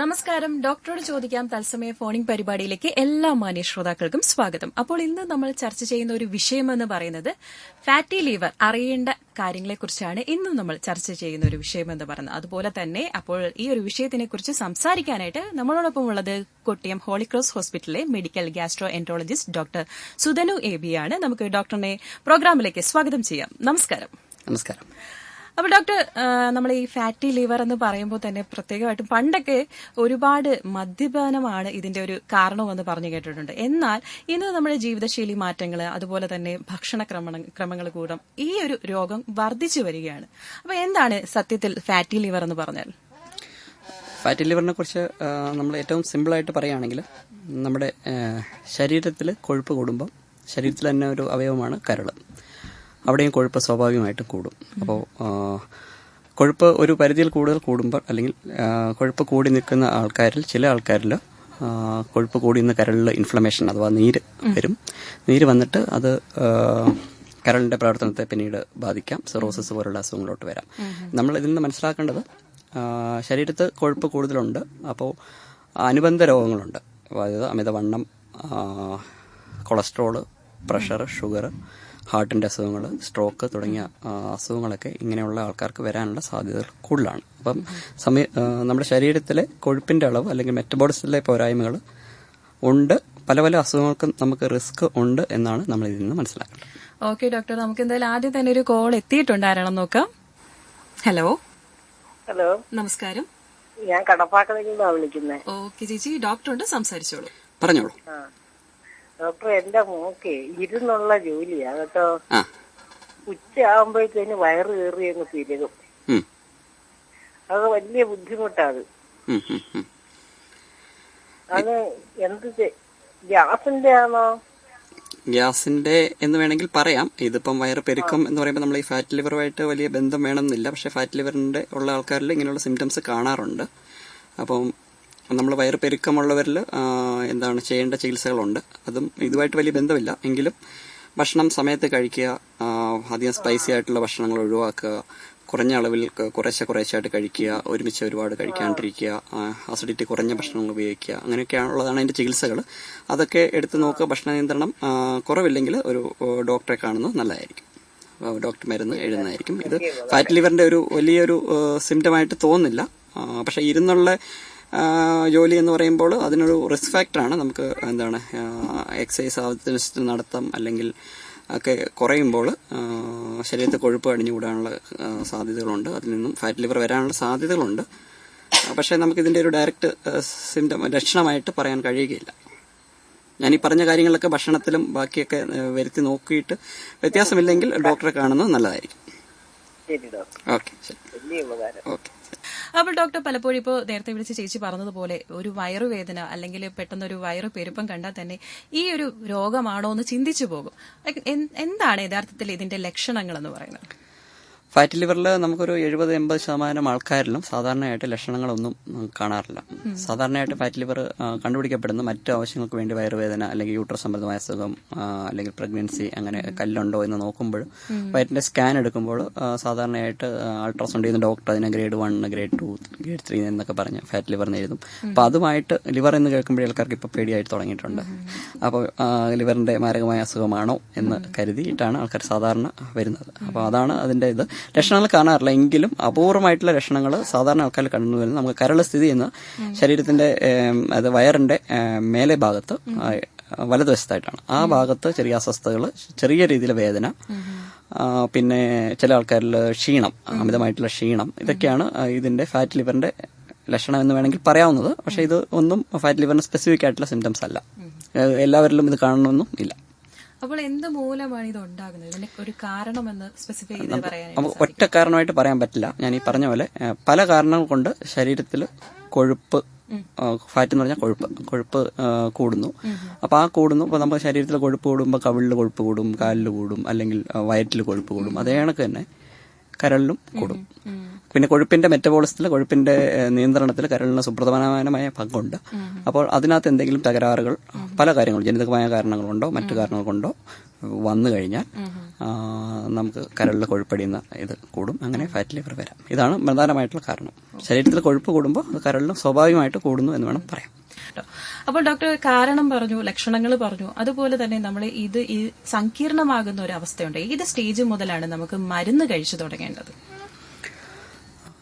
നമസ്കാരം. ഡോക്ടറോട് ചോദിക്കാം തത്സമയ ഫോണിംഗ് പരിപാടിയിലേക്ക് എല്ലാ മാന്യ ശ്രോതാക്കൾക്കും സ്വാഗതം. അപ്പോൾ ഇന്ന് നമ്മൾ ചർച്ച ചെയ്യുന്ന ഒരു വിഷയമെന്ന് പറയുന്നത് ഫാറ്റി ലിവർ, അറിയേണ്ട കാര്യങ്ങളെക്കുറിച്ചാണ് ഇന്നും നമ്മൾ ചർച്ച ചെയ്യുന്ന ഒരു വിഷയമെന്ന് പറയുന്നത്. അതുപോലെ തന്നെ അപ്പോൾ ഈ ഒരു വിഷയത്തിനെ കുറിച്ച് സംസാരിക്കാനായിട്ട് നമ്മളോടൊപ്പം ഉള്ളത് കൊട്ടിയം ഹോളിക്രോസ് ഹോസ്പിറ്റലിലെ medical gastroenterologist doctor Sudhanu AB ആണ്. നമുക്ക് ഡോക്ടറിനെ പ്രോഗ്രാമിലേക്ക് സ്വാഗതം ചെയ്യാം. നമസ്കാരം. നമസ്കാരം. അപ്പോൾ ഡോക്ടർ, നമ്മൾ ഈ ഫാറ്റി ലിവർ എന്ന് പറയുമ്പോൾ തന്നെ പ്രത്യേകമായിട്ടും പണ്ടൊക്കെ ഒരുപാട് മദ്യപാനമാണ് ഇതിന്റെ ഒരു കാരണമെന്ന് പറഞ്ഞു കേട്ടിട്ടുണ്ട്. എന്നാൽ ഇന്ന് നമ്മുടെ ജീവിതശൈലി മാറ്റങ്ങൾ, അതുപോലെ തന്നെ ഭക്ഷണ ക്രമങ്ങൾ കൂടം ഈ ഒരു രോഗം വർദ്ധിച്ചു വരികയാണ്. അപ്പോൾ എന്താണ് സത്യത്തിൽ ഫാറ്റി ലിവർ എന്ന് പറഞ്ഞാൽ? ഫാറ്റി ലിവറിനെ കുറിച്ച് നമ്മൾ ഏറ്റവും സിമ്പിളായിട്ട് പറയുകയാണെങ്കിൽ, നമ്മുടെ ശരീരത്തിൽ കൊഴുപ്പ് കൂടുമ്പോൾ ശരീരത്തിൽ തന്നെ ഒരു അവയവമാണ് കരൾ. അവിടെയും കൊഴുപ്പ് സ്വാഭാവികമായിട്ട് കൂടും. അപ്പോൾ കൊഴുപ്പ് ഒരു പരിധിയിൽ കൂടുതൽ കൂടുമ്പോൾ, അല്ലെങ്കിൽ കൊഴുപ്പ് കൂടി നിൽക്കുന്ന ആൾക്കാരിൽ, ചില ആൾക്കാരിൽ കൊഴുപ്പ് കൂടി നിന്ന കരളിൽ ഇൻഫ്ലമേഷൻ അഥവാ നീര് വരും. നീര് വന്നിട്ട് അത് കരളിന്റെ പ്രവർത്തനത്തെ പിന്നീട് ബാധിക്കാം. സിറോസിസ് പോലുള്ള അസുഖങ്ങളോട്ട് വരാം. നമ്മൾ ഇതിൽ നിന്ന് മനസ്സിലാക്കേണ്ടത്, ശരീരത്ത് കൊഴുപ്പ് കൂടുതലുണ്ട്, അപ്പോൾ അനുബന്ധ രോഗങ്ങളുണ്ട്. അതായത് അമിതവണ്ണം, കൊളസ്ട്രോള്, പ്രഷർ, ഷുഗർ, ഹാർട്ടിന്റെ അസുഖങ്ങൾ, സ്ട്രോക്ക് തുടങ്ങിയ അസുഖങ്ങളൊക്കെ ഇങ്ങനെയുള്ള ആൾക്കാർക്ക് വരാനുള്ള സാധ്യതകൾ കൂടുതലാണ്. അപ്പം നമ്മുടെ ശരീരത്തിലെ കൊഴുപ്പിന്റെ അളവ് അല്ലെങ്കിൽ മെറ്റബോളിസത്തിലെ പോരായ്മകൾ ഉണ്ട്. പല പല അസുഖങ്ങൾക്കും നമുക്ക് റിസ്ക് ഉണ്ട് എന്നാണ് നമ്മൾ ഇതിൽ നിന്ന് മനസ്സിലാക്കേണ്ടത്. ഓക്കെ ഡോക്ടർ, നമുക്ക് എന്തായാലും ആദ്യം തന്നെ ഒരു കോൾ എത്തിയിട്ടുണ്ടായിരുന്നു, നോക്കാം. ഹലോ. ഹലോ, നമസ്കാരം. ഞാൻ കടപ്പാക്കടയിൽ നിന്നാണ് വിളിക്കുന്നത്. ഓക്കെ ചേച്ചി, ഡോക്ടറുണ്ട്, സംസാരിച്ചോളൂ. പറഞ്ഞോളൂ. ഡോക്ടർ, എന്റെ മോക്ക് ഇരുന്നുള്ള ജോലിയാ കേട്ടോ. ഉച്ചയാകുമ്പോഴത്തേന് വയറ് കയറി അങ്ങ് തിരുകും. അത് വലിയ ബുദ്ധിമുട്ടാണ്. അത് എന്ത് ഗ്യാസിന്റെ ആണോ? ഗ്യാസിന്റെ എന്ന് വേണമെങ്കിൽ പറയാം. ഇതിപ്പം വയറ് പെരുക്കം എന്ന് പറയുമ്പോൾ നമ്മൾ ഈ ഫാറ്റ് ലിവറുമായിട്ട് വലിയ ബന്ധം വേണമെന്നില്ല. പക്ഷെ ഫാറ്റ് ലിവറിന്റെ ഉള്ള ആൾക്കാരിൽ ഇങ്ങനെയുള്ള സിംറ്റംസ് കാണാറുണ്ട്. അപ്പം നമ്മൾ വയറ് പെരുക്കമുള്ളവരിൽ എന്താണ് ചെയ്യേണ്ട ചികിത്സകളുണ്ട്. അതും ഇതുമായിട്ട് വലിയ ബന്ധമില്ല. എങ്കിലും ഭക്ഷണം സമയത്ത് കഴിക്കുക, അധികം സ്പൈസി ആയിട്ടുള്ള ഭക്ഷണങ്ങൾ ഒഴിവാക്കുക, കുറഞ്ഞ അളവിൽ കുറേശ്ശായിട്ട് കഴിക്കുക, ഒരുമിച്ച് ഒരുപാട് കഴിക്കാണ്ടിരിക്കുക, അസിഡിറ്റി കുറഞ്ഞ ഭക്ഷണങ്ങൾ ഉപയോഗിക്കുക, അങ്ങനെയൊക്കെയാണുള്ളതാണ് അതിന്റെ ചികിത്സകൾ. അതൊക്കെ എടുത്ത് നോക്കുക. ഭക്ഷണ നിയന്ത്രണം കുറവില്ലെങ്കിൽ ഒരു ഡോക്ടറെ കാണുന്നത് നല്ലതായിരിക്കും. ഡോക്ടർ മരുന്ന് എഴുതുന്നതായിരിക്കും. ഇത് ഫാറ്റ് ലിവറിന്റെ ഒരു വലിയൊരു സിംറ്റമായിട്ട് തോന്നുന്നില്ല. പക്ഷെ ഇരുന്നുള്ള ജോലി എന്ന് പറയുമ്പോൾ അതിനൊരു റിസ്ക് ഫാക്ടറാണ്. നമുക്ക് എന്താണ് എക്സസൈസ് ആവശ്യത്തിന് നടത്താം അല്ലെങ്കിൽ ഒക്കെ കുറയുമ്പോൾ ശരീരത്തെ കൊഴുപ്പ് അടിഞ്ഞുകൂടാനുള്ള സാധ്യതകളുണ്ട്. അതിൽ നിന്നും ഫാറ്റ് ലിവർ വരാനുള്ള സാധ്യതകളുണ്ട്. പക്ഷേ നമുക്കിതിൻ്റെ ഒരു ഡയറക്റ്റ് സിംറ്റം ലക്ഷണമായിട്ട് പറയാൻ കഴിയുകയില്ല. ഞാൻ ഈ പറഞ്ഞ കാര്യങ്ങളൊക്കെ ഭക്ഷണത്തിലും ബാക്കിയൊക്കെ വരുത്തി നോക്കിയിട്ട് വ്യത്യാസമില്ലെങ്കിൽ ഡോക്ടറെ കാണുന്നത് നല്ലതായിരിക്കും. ഓക്കെ, ശരി. ഓക്കെ. അപ്പോൾ ഡോക്ടർ, പലപ്പോഴും ഇപ്പോൾ നേരത്തെ വിളിച്ച് ചേച്ചി പറഞ്ഞതുപോലെ ഒരു വയറുവേദന അല്ലെങ്കിൽ പെട്ടെന്നൊരു വയറ് പെരുപ്പം കണ്ടാൽ തന്നെ ഈ ഒരു രോഗമാണോ എന്ന് ചിന്തിച്ചു പോകും. എന്താണ് യഥാർത്ഥത്തിൽ ഇതിന്റെ ലക്ഷണങ്ങൾ എന്ന് പറയുന്നത്? ഫാറ്റ് ലിവറിൽ നമുക്കൊരു 70-80% ആൾക്കാരിലും സാധാരണയായിട്ട് ലക്ഷണങ്ങളൊന്നും കാണാറില്ല. സാധാരണയായിട്ട് ഫാറ്റ് ലിവർ കണ്ടുപിടിക്കപ്പെടുന്ന മറ്റു ആവശ്യങ്ങൾക്ക് വേണ്ടി വയറുവേദന അല്ലെങ്കിൽ യൂട്രസ് സംബന്ധമായ അസുഖം അല്ലെങ്കിൽ പ്രഗ്നൻസി, അങ്ങനെ കല്ലുണ്ടോ എന്ന് നോക്കുമ്പോൾ വയറ്റിന്റെ സ്കാൻ എടുക്കുമ്പോൾ സാധാരണയായിട്ട് അൾട്രാസൗണ്ട് ചെയ്യുന്ന ഡോക്ടർ അതിനെ ഗ്രേഡ് 1, ഗ്രേഡ് 2, ഗ്രേഡ് 3 എന്നൊക്കെ പറഞ്ഞ് ഫാറ്റ് ലിവർ എന്ന് എഴുതും. അപ്പോൾ അതുമായിട്ട് ലിവർ എന്ന് കേൾക്കുമ്പോൾ ആൾക്കാർക്ക് ഇപ്പോൾ പേടിയായിട്ട് തുടങ്ങിയിട്ടുണ്ട്. അപ്പോൾ ലിവറിന്റെ മാരകമായ അസുഖമാണോ എന്ന് കരുതിയിട്ടാണ് ആൾക്കാർ സാധാരണ വരുന്നത്. അപ്പോൾ അതാണ് അതിന്റെ ഇത്. ലക്ഷണങ്ങൾ കാണാറില്ല, എങ്കിലും അപൂർവമായിട്ടുള്ള ലക്ഷണങ്ങൾ സാധാരണ ആൾക്കാർ കണ്ടുവരുന്നത് നമുക്ക് കരൾ സ്ഥിതി ചെയ്യുന്ന ശരീരത്തിന്റെ അത് വയറിന്റെ മേലെ ഭാഗത്ത് വലതുവശത്തായിട്ടാണ്. ആ ഭാഗത്ത് ചെറിയ അസ്വസ്ഥതകൾ, ചെറിയ രീതിയിലെ വേദന, പിന്നെ ചില ആൾക്കാരിൽ ക്ഷീണം, അമിതമായിട്ടുള്ള ക്ഷീണം, ഇതൊക്കെയാണ് ഇതിന്റെ ഫാറ്റ് ലിവറിന്റെ ലക്ഷണം എന്ന് വേണമെങ്കിൽ പറയാവുന്നത്. പക്ഷെ ഇത് ഒന്നും ഫാറ്റ് ലിവറിന് സ്പെസിഫിക് ആയിട്ടുള്ള സിംറ്റംസ് അല്ല. എല്ലാവരിലും ഇത് കാണണമെന്നും ഇല്ല. അപ്പോൾ എന്ത് മൂലമാണ് ഇത് ഉണ്ടാകുന്നത്? ഇതിന് ഒരു കാരണമെന്ന് സ്പെസിഫൈ ചെയ്ത് പറയാൻ ഒറ്റ കാരണമായിട്ട് പറയാൻ പറ്റില്ല. ഞാൻ ഈ പറഞ്ഞ പോലെ പല കാരണങ്ങൾ കൊണ്ട് ശരീരത്തിൽ കൊഴുപ്പ്, ഫാറ്റ് എന്ന് പറഞ്ഞാൽ കൊഴുപ്പ് കൂടുന്നു. അപ്പൊ ആ കൂടുന്നു. അപ്പൊ നമ്മുടെ ശരീരത്തിൽ കൊഴുപ്പ് കൂടുമ്പോൾ കവിളിൽ കൊഴുപ്പ് കൂടും, കാലിൽ കൂടും, അല്ലെങ്കിൽ വയറ്റിൽ കൊഴുപ്പ് കൂടും. അതേ കണക്ക് തന്നെ കരളിലും കൂടും. പിന്നെ കൊഴുപ്പിന്റെ മെറ്റബോളിസത്തിൽ കൊഴുപ്പിന്റെ നിയന്ത്രണത്തിൽ കരളിന് സുപ്രധാനമായ പങ്കുണ്ട്. അപ്പോൾ അതിനകത്ത് എന്തെങ്കിലും തകരാറുകൾ പല കാര്യങ്ങളും ജനിതകമായ കാരണങ്ങൾ കൊണ്ടോ മറ്റു കാരണങ്ങൾ കൊണ്ടോ വന്നു കഴിഞ്ഞാൽ നമുക്ക് കരളിൽ കൊഴുപ്പടിയുന്ന ഇത് കൂടും. അങ്ങനെ ഫാറ്റ് ലിവർ വരാം. ഇതാണ് പ്രധാനമായിട്ടുള്ള കാരണം. ശരീരത്തിൽ കൊഴുപ്പ് കൂടുമ്പോൾ അത് കരളിലും സ്വാഭാവികമായിട്ട് കൂടുന്നു എന്ന് വേണം പറയാം. അപ്പോൾ ഡോക്ടർ കാരണം പറഞ്ഞു, ലക്ഷണങ്ങൾ പറഞ്ഞു, അതുപോലെ തന്നെ നമ്മൾ ഇത് ഈ സങ്കീർണമാകുന്ന ഒരു അവസ്ഥയുണ്ട്. ഏത് സ്റ്റേജ് മുതലാണ് നമുക്ക് മരുന്ന് കഴിച്ചു തുടങ്ങേണ്ടത്?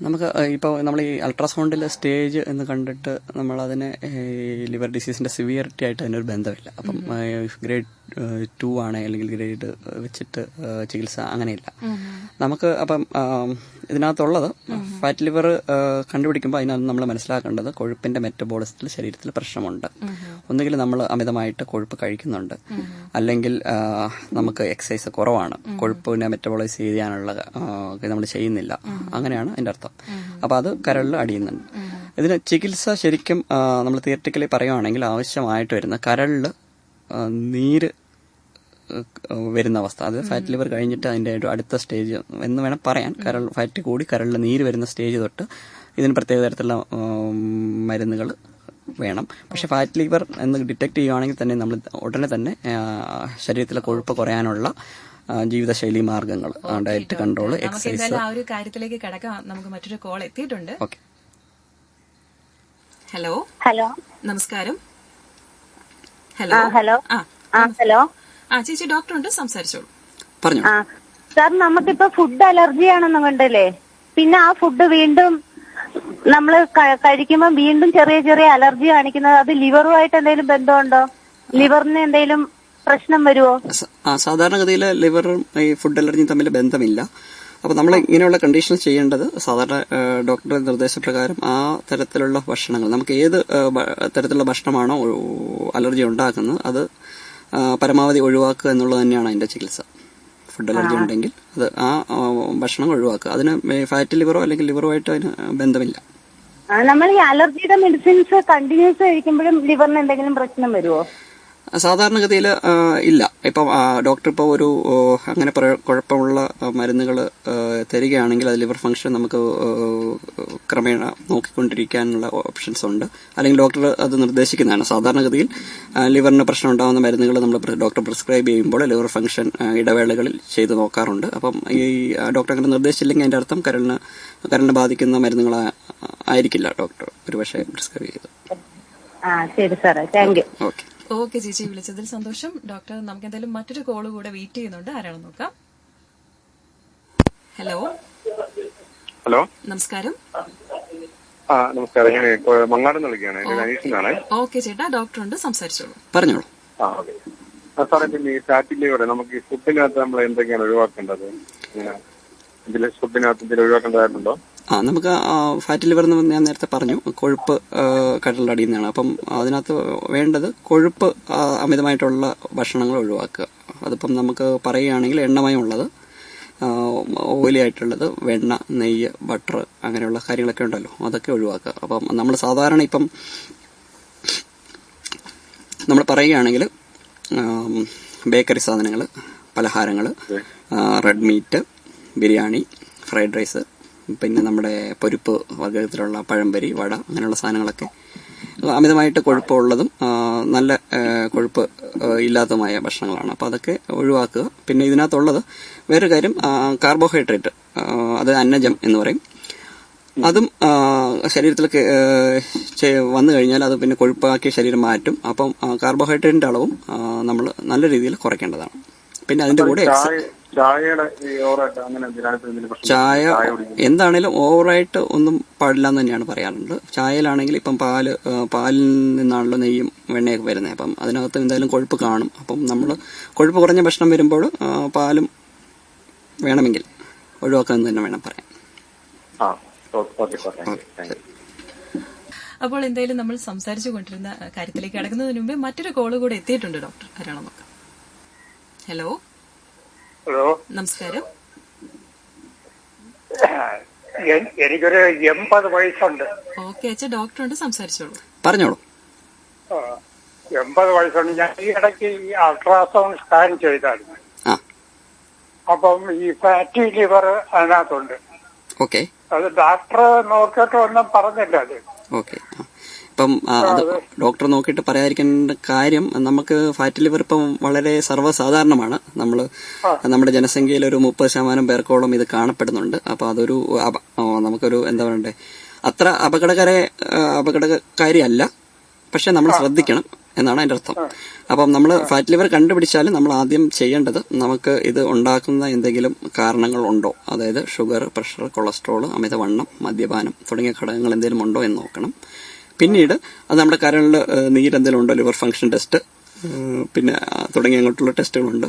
നമുക്ക് ഇപ്പോൾ നമ്മൾ ഈ അൾട്രാസൗണ്ടിൽ സ്റ്റേജ് എന്ന് കണ്ടിട്ട് നമ്മൾ അതിനെ ലിവർ ഡിസീസിന്റെ സിവിയറിറ്റി ആയിട്ട് അതിനൊരു ബന്ധമില്ല. അപ്പം ഗ്രേഡ് 2 ആണ് അല്ലെങ്കിൽ ഗ്രേഡ് വെച്ചിട്ട് ചികിത്സ അങ്ങനെയില്ല നമുക്ക്. അപ്പം ഇതിനകത്തുള്ളത് ഫാറ്റ് ലിവർ കണ്ടുപിടിക്കുമ്പോൾ അതിനകത്ത് നമ്മൾ മനസ്സിലാക്കേണ്ടത് കൊഴുപ്പിന്റെ മെറ്റബോളിസത്തിൽ ശരീരത്തിൽ പ്രശ്നമുണ്ട്. ഒന്നുകിൽ നമ്മൾ അമിതമായിട്ട് കൊഴുപ്പ് കഴിക്കുന്നുണ്ട്, അല്ലെങ്കിൽ നമുക്ക് എക്സസൈസ് കുറവാണ്, കൊഴുപ്പിനെ മെറ്റബോളൈസ് ചെയ്യാനുള്ള നമ്മൾ ചെയ്യുന്നില്ല, അങ്ങനെയാണ് അതിന്റെ അർത്ഥം. അപ്പൊ അത് കരളിൽ അടിയുന്നുണ്ട്. ഇതിന് ചികിത്സ ശരിക്കും നമ്മൾ തിയററ്റിക്കലി പറയുകയാണെങ്കിൽ ആവശ്യമായിട്ട് വരുന്ന കരളിൽ നീര് വരുന്ന അവസ്ഥ, അത് ഫാറ്റ് ലിവർ കഴിഞ്ഞിട്ട് അതിന്റെ ഒരു അടുത്ത സ്റ്റേജ് എന്ന് വേണം പറയാൻ. ഫാറ്റ് കൂടി കരളിൽ നീര് വരുന്ന സ്റ്റേജ് തൊട്ട് ഇതിന് പ്രത്യേക തരത്തിലുള്ള മരുന്നുകൾ വേണം. പക്ഷെ ഫാറ്റ് ലിവർ എന്ന് ഡിറ്റക്ട് ചെയ്യുകയാണെങ്കിൽ തന്നെ നമ്മൾ ഉടനെ തന്നെ ശരീരത്തിലെ കൊഴുപ്പ് കുറയാനുള്ള ജീവിതശൈലി മാർഗങ്ങൾ, ഡയറ്റ് കൺട്രോൾ, എക്സസൈസ്. ആ ഒരു കാര്യത്തിലേക്ക് കിടക്കാം. നമുക്ക് മറ്റൊരു കോൾ എത്തിയിട്ടുണ്ട്. Okay, hello. ഹലോ, നമസ്കാരം. ഹലോ. ഹലോ. ഹലോ. ചേച്ചി ഡോക്ടർ ഉണ്ട്, സംസാരിച്ചോളൂ. പറഞ്ഞു. സാർ, നമുക്കിപ്പോ ഫുഡ് അലർജി ആണെന്നും കണ്ടല്ലേ, പിന്നെ ആ ഫുഡ് വീണ്ടും നമ്മൾ കഴിക്കുമ്പോൾ വീണ്ടും ചെറിയ ചെറിയ അലർജി കാണിക്കുന്നത്, അത് ലിവറുമായിട്ട് എന്തെങ്കിലും ബന്ധമുണ്ടോ? ലിവറിന് എന്തെങ്കിലും പ്രശ്നം വരുമോ? സാധാരണഗതിയിൽ ലിവറും ഈ ഫുഡ് അലർജിയും തമ്മിൽ ബന്ധമില്ല. അപ്പൊ നമ്മൾ ഇങ്ങനെയുള്ള കണ്ടീഷൻസ് ചെയ്യേണ്ടത് സാധാരണ ഡോക്ടറുടെ നിർദ്ദേശപ്രകാരം ആ തരത്തിലുള്ള ഭക്ഷണങ്ങൾ, നമുക്ക് ഏത് തരത്തിലുള്ള ഭക്ഷണമാണോ അലർജി ഉണ്ടാക്കുന്നത് അത് പരമാവധി ഒഴിവാക്കുക എന്നുള്ളത് തന്നെയാണ് അതിന്റെ ചികിത്സ. ഫുഡ് അലർജി ഉണ്ടെങ്കിൽ അത് ആ ഭക്ഷണം ഒഴിവാക്കുക. അതിന് ഫാറ്റ് ലിവറോ അല്ലെങ്കിൽ ലിവറുമായിട്ട് അതിന് ബന്ധമില്ല. നമ്മൾ ഈ അലർജിയുടെ മെഡിസിൻസ് കണ്ടിന്യൂസ് കഴിക്കുമ്പോഴും ലിവറിന് എന്തെങ്കിലും പ്രശ്നം വരുമോ? സാധാരണഗതിയിൽ ഇല്ല. ഇപ്പം ഡോക്ടർ ഇപ്പോൾ ഒരു അങ്ങനെ കുഴപ്പമുള്ള മരുന്നുകൾ തരികയാണെങ്കിൽ അത് ലിവർ ഫംഗ്ഷൻ നമുക്ക് ക്രമേണ നോക്കിക്കൊണ്ടിരിക്കാനുള്ള ഓപ്ഷൻസ് ഉണ്ട്, അല്ലെങ്കിൽ ഡോക്ടർ അത് നിർദ്ദേശിക്കുന്നതാണ്. സാധാരണഗതിയിൽ ലിവറിന് പ്രശ്നം ഉണ്ടാകുന്ന മരുന്നുകൾ നമ്മൾ ഡോക്ടർ പ്രിസ്ക്രൈബ് ചെയ്യുമ്പോൾ ലിവർ ഫംഗ്ഷൻ ഇടവേളകളിൽ ചെയ്ത് നോക്കാറുണ്ട്. അപ്പം ഈ ഡോക്ടർ അങ്ങനെ നിർദ്ദേശിച്ചില്ലെങ്കിൽ അതിന്റെ അർത്ഥം കരളിനെ ബാധിക്കുന്ന മരുന്നുകൾ ആയിരിക്കില്ല ഡോക്ടർ ഒരുപക്ഷെ പ്രിസ്ക്രൈബ് ചെയ്തത്. ശരി സാറേ, താങ്ക് യു. ഓക്കെ. ഓക്കെ ചേച്ചി, വിളിച്ചതിൽ സന്തോഷം. ഡോക്ടർ, നമുക്ക് എന്തായാലും മറ്റൊരു കോള് കൂടെ വെയിറ്റ് ചെയ്യുന്നുണ്ട്. ആരാണെന്ന് നോക്കാം. ഹലോ. ഹലോ, നമസ്കാരം. നമസ്കാരം. ഞാൻ മങ്ങാടുന്ന് വിളിക്കുകയാണ്. എന്റെ അനീഷിനാണ്. ഓക്കെ ചേട്ടാ, ഡോക്ടർ ഉണ്ട്, സംസാരിച്ചോളൂ. പറഞ്ഞോളൂ. സാറേ, പിന്നെ ഈ ഫാറ്റ് ലിവർ നമുക്ക് ഈ ഫുഡിനകത്ത് നമ്മൾ എന്തൊക്കെയാണ് ഒഴിവാക്കേണ്ടത്? ഇതിൽ ഫുഡിനകത്ത് എന്തെങ്കിലും ഒഴിവാക്കേണ്ടതായിട്ടുണ്ടോ? നമുക്ക് ഫാറ്റ് ലിവർ എന്ന് ഞാൻ നേരത്തെ പറഞ്ഞു, കൊഴുപ്പ് കരളിൽ അടിയുന്നതാണ്. അപ്പം അതിനകത്ത് വേണ്ടത് കൊഴുപ്പ് അമിതമായിട്ടുള്ള ഭക്ഷണങ്ങൾ ഒഴിവാക്കുക. അതിപ്പം നമുക്ക് പറയുകയാണെങ്കിൽ എണ്ണമയമുള്ളത്, ഓയിലി ആയിട്ടുള്ളത്, വെണ്ണ, നെയ്യ്, ബട്ടർ, അങ്ങനെയുള്ള കാര്യങ്ങളൊക്കെ ഉണ്ടല്ലോ, അതൊക്കെ ഒഴിവാക്കുക. അപ്പം നമ്മൾ സാധാരണ ഇപ്പം നമ്മൾ പറയുകയാണെങ്കിൽ ബേക്കറി സാധനങ്ങൾ, പലഹാരങ്ങൾ, red meat, biryani, fried rice, പിന്നെ നമ്മുടെ പൊരിപ്പ് വകത്തിലുള്ള പഴംപൊരി, വട, അങ്ങനെയുള്ള സാധനങ്ങളൊക്കെ അമിതമായിട്ട് കൊഴുപ്പുള്ളതും നല്ല കൊഴുപ്പ് ഇല്ലാത്തതുമായ ഭക്ഷണങ്ങളാണ്. അപ്പോൾ അതൊക്കെ ഒഴിവാക്കുക. പിന്നെ ഇതിനകത്തുള്ളത് വേറൊരു കാര്യം, കാർബോഹൈഡ്രേറ്റ്, അത് അന്നജം എന്ന് പറയും. അതും ശരീരത്തിലേക്ക് വന്നു കഴിഞ്ഞാൽ അത് പിന്നെ കൊഴുപ്പാക്കി ശരീരം മാറ്റും. അപ്പം കാർബോഹൈഡ്രേറ്റിന്റെ അളവും നമ്മൾ നല്ല രീതിയിൽ കുറയ്ക്കേണ്ടതാണ്. പിന്നെ അതിന്റെ കൂടെ ചായ എന്താണേലും ഓവറായിട്ട് ഒന്നും പാടില്ല എന്ന് തന്നെയാണ് പറയാറുണ്ട്. ചായയിലാണെങ്കിൽ ഇപ്പം പാലിൽ നിന്നാണല്ലോ നെയ്യും വെണ്ണയൊക്കെ വരുന്നത്. അപ്പം അതിനകത്ത് എന്തായാലും കൊഴുപ്പ് കാണും. അപ്പം നമ്മൾ കൊഴുപ്പ് കുറഞ്ഞ ഭക്ഷണം വരുമ്പോൾ പാലും വേണമെങ്കിൽ ഒഴിവാക്കാമെന്ന് തന്നെ വേണം പറയാൻ. അപ്പോൾ എന്തായാലും നമ്മൾ സംസാരിച്ചു കൊണ്ടിരുന്ന കാര്യത്തിലേക്ക് കടക്കുന്നതിന് മുമ്പേ മറ്റൊരു കോള് കൂടെ എത്തിയിട്ടുണ്ട്. ഡോക്ടർ ആരാണോ നോക്കാം. ഹലോ. ഹലോ, നമസ്കാരം. എനിക്കൊരു 80 വയസ്സുണ്ട്. ഓക്കെ അച്ഛാ, ഡോക്ടർ ഉണ്ട്, സംസാരിച്ചോളൂ. പറഞ്ഞോളൂ. 80 വയസ്സുണ്ട്. ഞാൻ ഈ ഇടയ്ക്ക് ഈ അൾട്രാസൗണ്ട് സ്കാൻ ചെയ്തായിരുന്നു. അപ്പം ഈ ഫാറ്റി ലിവർ അതിനകത്തുണ്ട്. ഓക്കെ. അത് ഡോക്ടർ നോക്കിയിട്ട് ഒന്നും പറഞ്ഞില്ല അത്. ഓക്കെ. ഇപ്പം അത് ഡോക്ടർ നോക്കിയിട്ട് പറയാതിരിക്കേണ്ട കാര്യം, നമുക്ക് ഫാറ്റ് ലിവർ ഇപ്പം വളരെ സർവ്വസാധാരണമാണ്. നമ്മുടെ ജനസംഖ്യയിൽ ഒരു 30% പേർക്കോളം ഇത് കാണപ്പെടുന്നുണ്ട്. അപ്പൊ അതൊരു നമുക്കൊരു എന്താ പറയണ്ടേ, അത്ര അപകടകാരിയല്ല, പക്ഷെ നമ്മൾ ശ്രദ്ധിക്കണം എന്നാണ് അതിന്റെ അർത്ഥം. അപ്പം നമ്മൾ ഫാറ്റ് ലിവർ കണ്ടുപിടിച്ചാലും നമ്മൾ ആദ്യം ചെയ്യേണ്ടത്, നമുക്ക് ഇത് ഉണ്ടാക്കുന്ന എന്തെങ്കിലും കാരണങ്ങൾ ഉണ്ടോ, അതായത് ഷുഗർ, പ്രഷർ, കൊളസ്ട്രോൾ, അമിതവണ്ണം, മദ്യപാനം തുടങ്ങിയ ഘടകങ്ങൾ എന്തെങ്കിലും ഉണ്ടോ എന്ന് നോക്കണം. പിന്നീട് അത് നമ്മുടെ കരളിൽ നീരെന്തെങ്കിലും ഉണ്ടോ, ലിവർ ഫംഗ്ഷൻ ടെസ്റ്റ്, പിന്നെ തുടങ്ങിയ അങ്ങോട്ടുള്ള ടെസ്റ്റുകളുണ്ട്.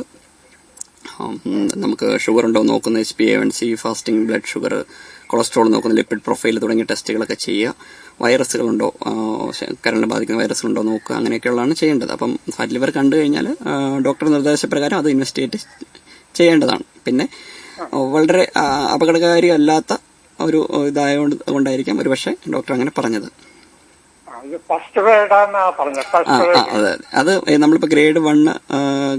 നമുക്ക് ഷുഗർ ഉണ്ടോ നോക്കുന്ന HbA1c, fasting blood sugar, cholesterol നോക്കുന്ന ലിപ്പിഡ് പ്രൊഫൈൽ തുടങ്ങിയ ടെസ്റ്റുകളൊക്കെ ചെയ്യുക. വൈറസുകളുണ്ടോ, കരളിനെ ബാധിക്കുന്ന വൈറസുകളുണ്ടോ നോക്കുക. അങ്ങനെയൊക്കെയുള്ളതാണ് ചെയ്യേണ്ടത്. അപ്പം ഫാറ്റ് ലിവർ കണ്ടു കഴിഞ്ഞാൽ ഡോക്ടറുടെ നിർദ്ദേശപ്രകാരം അത് ഇൻവെസ്റ്റിഗേറ്റ് ചെയ്യേണ്ടതാണ്. പിന്നെ വളരെ അപകടകാരി അല്ലാത്ത ഒരു കൊണ്ടായിരിക്കാം ഒരുപക്ഷെ ഡോക്ടർ അങ്ങനെ പറഞ്ഞത്. അതെ, അത് നമ്മളിപ്പോൾ ഗ്രേഡ് 1,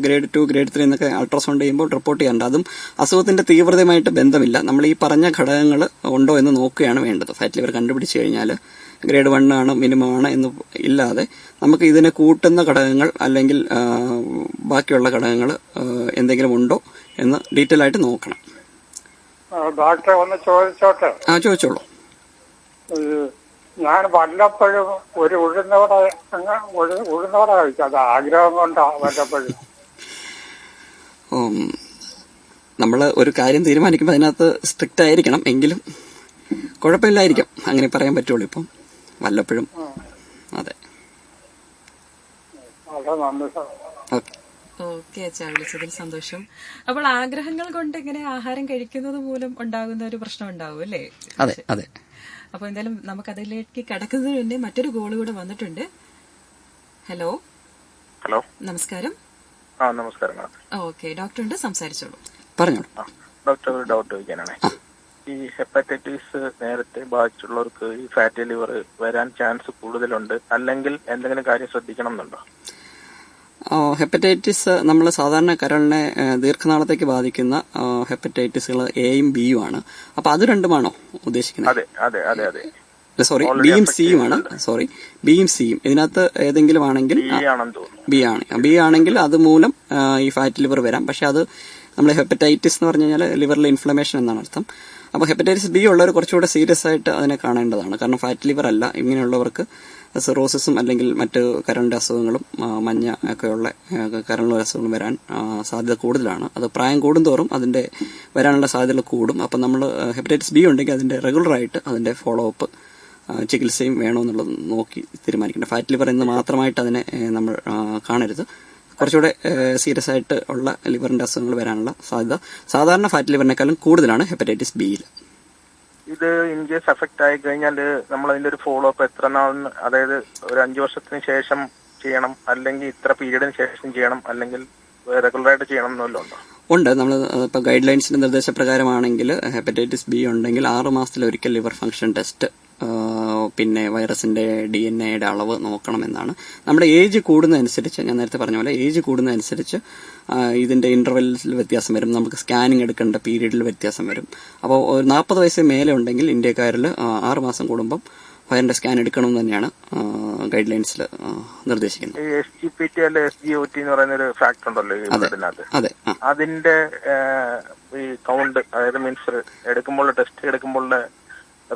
ഗ്രേഡ് 2, ഗ്രേഡ് 3 എന്നൊക്കെ അൾട്രാസൗണ്ട് ചെയ്യുമ്പോൾ റിപ്പോർട്ട് ചെയ്യാറുണ്ട്. അതും അസുഖത്തിന്റെ തീവ്രതയുമായിട്ട് ബന്ധമില്ല. നമ്മൾ ഈ പറഞ്ഞ ഘടകങ്ങൾ ഉണ്ടോ എന്ന് നോക്കുകയാണ് വേണ്ടത്. ഫാറ്റ് ലിവർ കണ്ടുപിടിച്ച് കഴിഞ്ഞാൽ ഗ്രേഡ് 1 ആണ്, മിനിമം ആണ് എന്ന് ഇല്ലാതെ നമുക്ക് ഇതിനെ കൂട്ടുന്ന ഘടകങ്ങൾ അല്ലെങ്കിൽ ബാക്കിയുള്ള ഘടകങ്ങൾ എന്തെങ്കിലും ഉണ്ടോ എന്ന് ഡീറ്റെയിൽ ആയിട്ട് നോക്കണം. ഡോക്ടറെ ഒന്ന് ചോദിച്ചോട്ടെ? ചോദിച്ചോളൂ. ഞാൻ വല്ലപ്പോഴും ഒരു ഉഴുന്നോടെ കഴിച്ചു, അത് ആഗ്രഹം കൊണ്ടാ വല്ലപ്പോഴും. നമ്മൾ ഒരു കാര്യം തീരുമാനിക്കുമ്പോൾ അതിനകത്ത് സ്ട്രിക്റ്റ് ആയിരിക്കണം, എങ്കിലും കുഴപ്പമില്ലായിരിക്കും, അങ്ങനെ പറയാൻ പറ്റുള്ളൂ. ഇപ്പം വല്ലപ്പോഴും. അതെ. ഓക്കെ അച്ഛാ, വിളിച്ചതിൽ സന്തോഷം. അപ്പോൾ ആഗ്രഹങ്ങൾ കൊണ്ട് ഇങ്ങനെ ആഹാരം കഴിക്കുന്നത് മൂലം ഉണ്ടാകുന്ന ഒരു പ്രശ്നം ഉണ്ടാവും അല്ലേ? അതെ അതെ. അപ്പൊ എന്തായാലും നമുക്ക് അതിലേക്ക് കടക്കുന്നതിന് മുന്നേ മറ്റൊരു കോള് കൂടെ വന്നിട്ടുണ്ട്. ഹലോ. നമസ്കാരം. നമസ്കാരം. ഓക്കെ, ഡോക്ടറുണ്ട്, സംസാരിച്ചോളൂ. പറഞ്ഞോളൂ. ഡോക്ടർ, ഒരു ഡൗട്ട് ചോദിക്കാനാണ്. ഈ ഹെപ്പറ്റൈറ്റിസ് നേരത്തെ ബാധിച്ചുള്ളവർക്ക് ഈ ഫാറ്റി ലിവർ വരാൻ ചാൻസ് കൂടുതലുണ്ട്, അല്ലെങ്കിൽ എന്തെങ്കിലും കാര്യം ശ്രദ്ധിക്കണം എന്നുണ്ടോ? ഹെപ്പറ്റൈറ്റിസ് നമ്മൾ സാധാരണ കരളിനെ ദീർഘനാളത്തേക്ക് ബാധിക്കുന്ന ഹെപ്പറ്റൈറ്റിസുകൾ എയും ബിയും ആണ്. അപ്പൊ അത് രണ്ടുമാണോ ഉദ്ദേശിക്കുന്നത്? അതെ അതെ അതെ അതെ. സോറി, ബിയും സിയും ആണ്. സോറി, ബിയും സിയും ഇതിനകത്ത് ഏതെങ്കിലും ആണെങ്കിൽ ബി ആണെങ്കിൽ അതുമൂലം ഈ ഫാറ്റ് ലിവർ വരാം. പക്ഷെ അത് നമ്മൾ ഹെപ്പറ്റൈറ്റിസ് എന്ന് പറഞ്ഞു കഴിഞ്ഞാൽ ലിവറിലെ ഇൻഫ്ലമേഷൻ എന്നാണ് അർത്ഥം. അപ്പോൾ ഹെപ്പറ്റൈറ്റിസ് ബി ഉള്ളവർ കുറച്ചുകൂടെ സീരിയസ് ആയിട്ട് അതിനെ കാണേണ്ടതാണ്. കാരണം ഫാറ്റ് ലിവർ അല്ല, ഇങ്ങനെയുള്ളവർക്ക് സിറോസിസും അല്ലെങ്കിൽ മറ്റ് കരളിന്റെ അസുഖങ്ങളും മഞ്ഞ ഒക്കെയുള്ള കരളിലെ അസുഖങ്ങളും വരാൻ സാധ്യത കൂടുതലാണ്. അത് പ്രായം കൂടുന്തോറും അതിന്റെ വരാനുള്ള സാധ്യതകൾ കൂടും. അപ്പം നമ്മൾ ഹെപ്പറ്റൈറ്റിസ് ബി ഉണ്ടെങ്കിൽ അതിന്റെ റെഗുലറായിട്ട് അതിന്റെ ഫോളോ അപ്പ് ചികിത്സയും വേണമെന്നുള്ളത് നോക്കി തീരുമാനിക്കേണ്ടത്. ഫാറ്റ് ലിവർ എന്ന് മാത്രമായിട്ട് അതിനെ നമ്മൾ കാണരുത്. കുറച്ചുകൂടെ സീരിയസ് ആയിട്ട് ഉള്ള ലിവറിന്റെ അസുഖങ്ങൾ വരാനുള്ള സാധ്യത സാധാരണ ഫാറ്റ് ലിവറിനേക്കാളും കൂടുതലാണ് ഹെപ്പറ്റൈറ്റിസ് ബിയിൽ. ഇത് ഇൻ കേസ് എഫക്ട് ആയി കഴിഞ്ഞാൽ നമ്മൾ അതിന്റെ ഒരു ഫോളോ അപ്പ് എത്ര നാളിന്, അതായത് ഒരു 5 വർഷത്തിന് ശേഷം ചെയ്യണം, അല്ലെങ്കിൽ ഇത്ര പീരീഡിന് ശേഷം ചെയ്യണം, അല്ലെങ്കിൽ റെഗുലറായിട്ട് ചെയ്യണം എന്നല്ലോ ഉണ്ടോ? ഉണ്ട്. നമ്മൾ ഇപ്പോൾ ഗൈഡ് ലൈൻസിന്റെ നിർദ്ദേശപ്രകാരമാണെങ്കിൽ ഹെപ്പറ്റൈറ്റിസ് ബി ഉണ്ടെങ്കിൽ 6 മാസത്തിലൊരിക്കൽ ലിവർ ഫംഗ്ഷൻ ടെസ്റ്റ്, പിന്നെ വൈറസിന്റെ DNA അളവ് നോക്കണമെന്നാണ്. നമ്മുടെ ഏജ് കൂടുന്നതനുസരിച്ച്, ഞാൻ നേരത്തെ പറഞ്ഞ പോലെ ഏജ് കൂടുന്നതനുസരിച്ച് ഇതിന്റെ ഇന്റർവെല്ലിൽ വ്യത്യാസം വരും. നമുക്ക് സ്കാനിങ് എടുക്കേണ്ട പീരീഡിൽ വ്യത്യാസം വരും. അപ്പോൾ ഒരു 40 വയസ്സ് മേലെ ഉണ്ടെങ്കിൽ ഇന്ത്യക്കാരിൽ 6 മാസം കൂടുമ്പം വയറിന്റെ സ്കാൻ എടുക്കണമെന്ന് തന്നെയാണ് ഗൈഡ് ലൈൻസിൽ നിർദ്ദേശിക്കുന്നത്. SGPT അല്ലെ SGOT എന്ന് പറയുന്ന ഒരു ഫാക്ടർ ഉണ്ടല്ലോ ഇതിനകത്ത്. അതെ. അതിന്റെ ഈ കൗണ്ട്, അതായത് മീൻസ് എടുക്കുമ്പോൾ ടെസ്റ്റ് എടുക്കുമ്പോൾ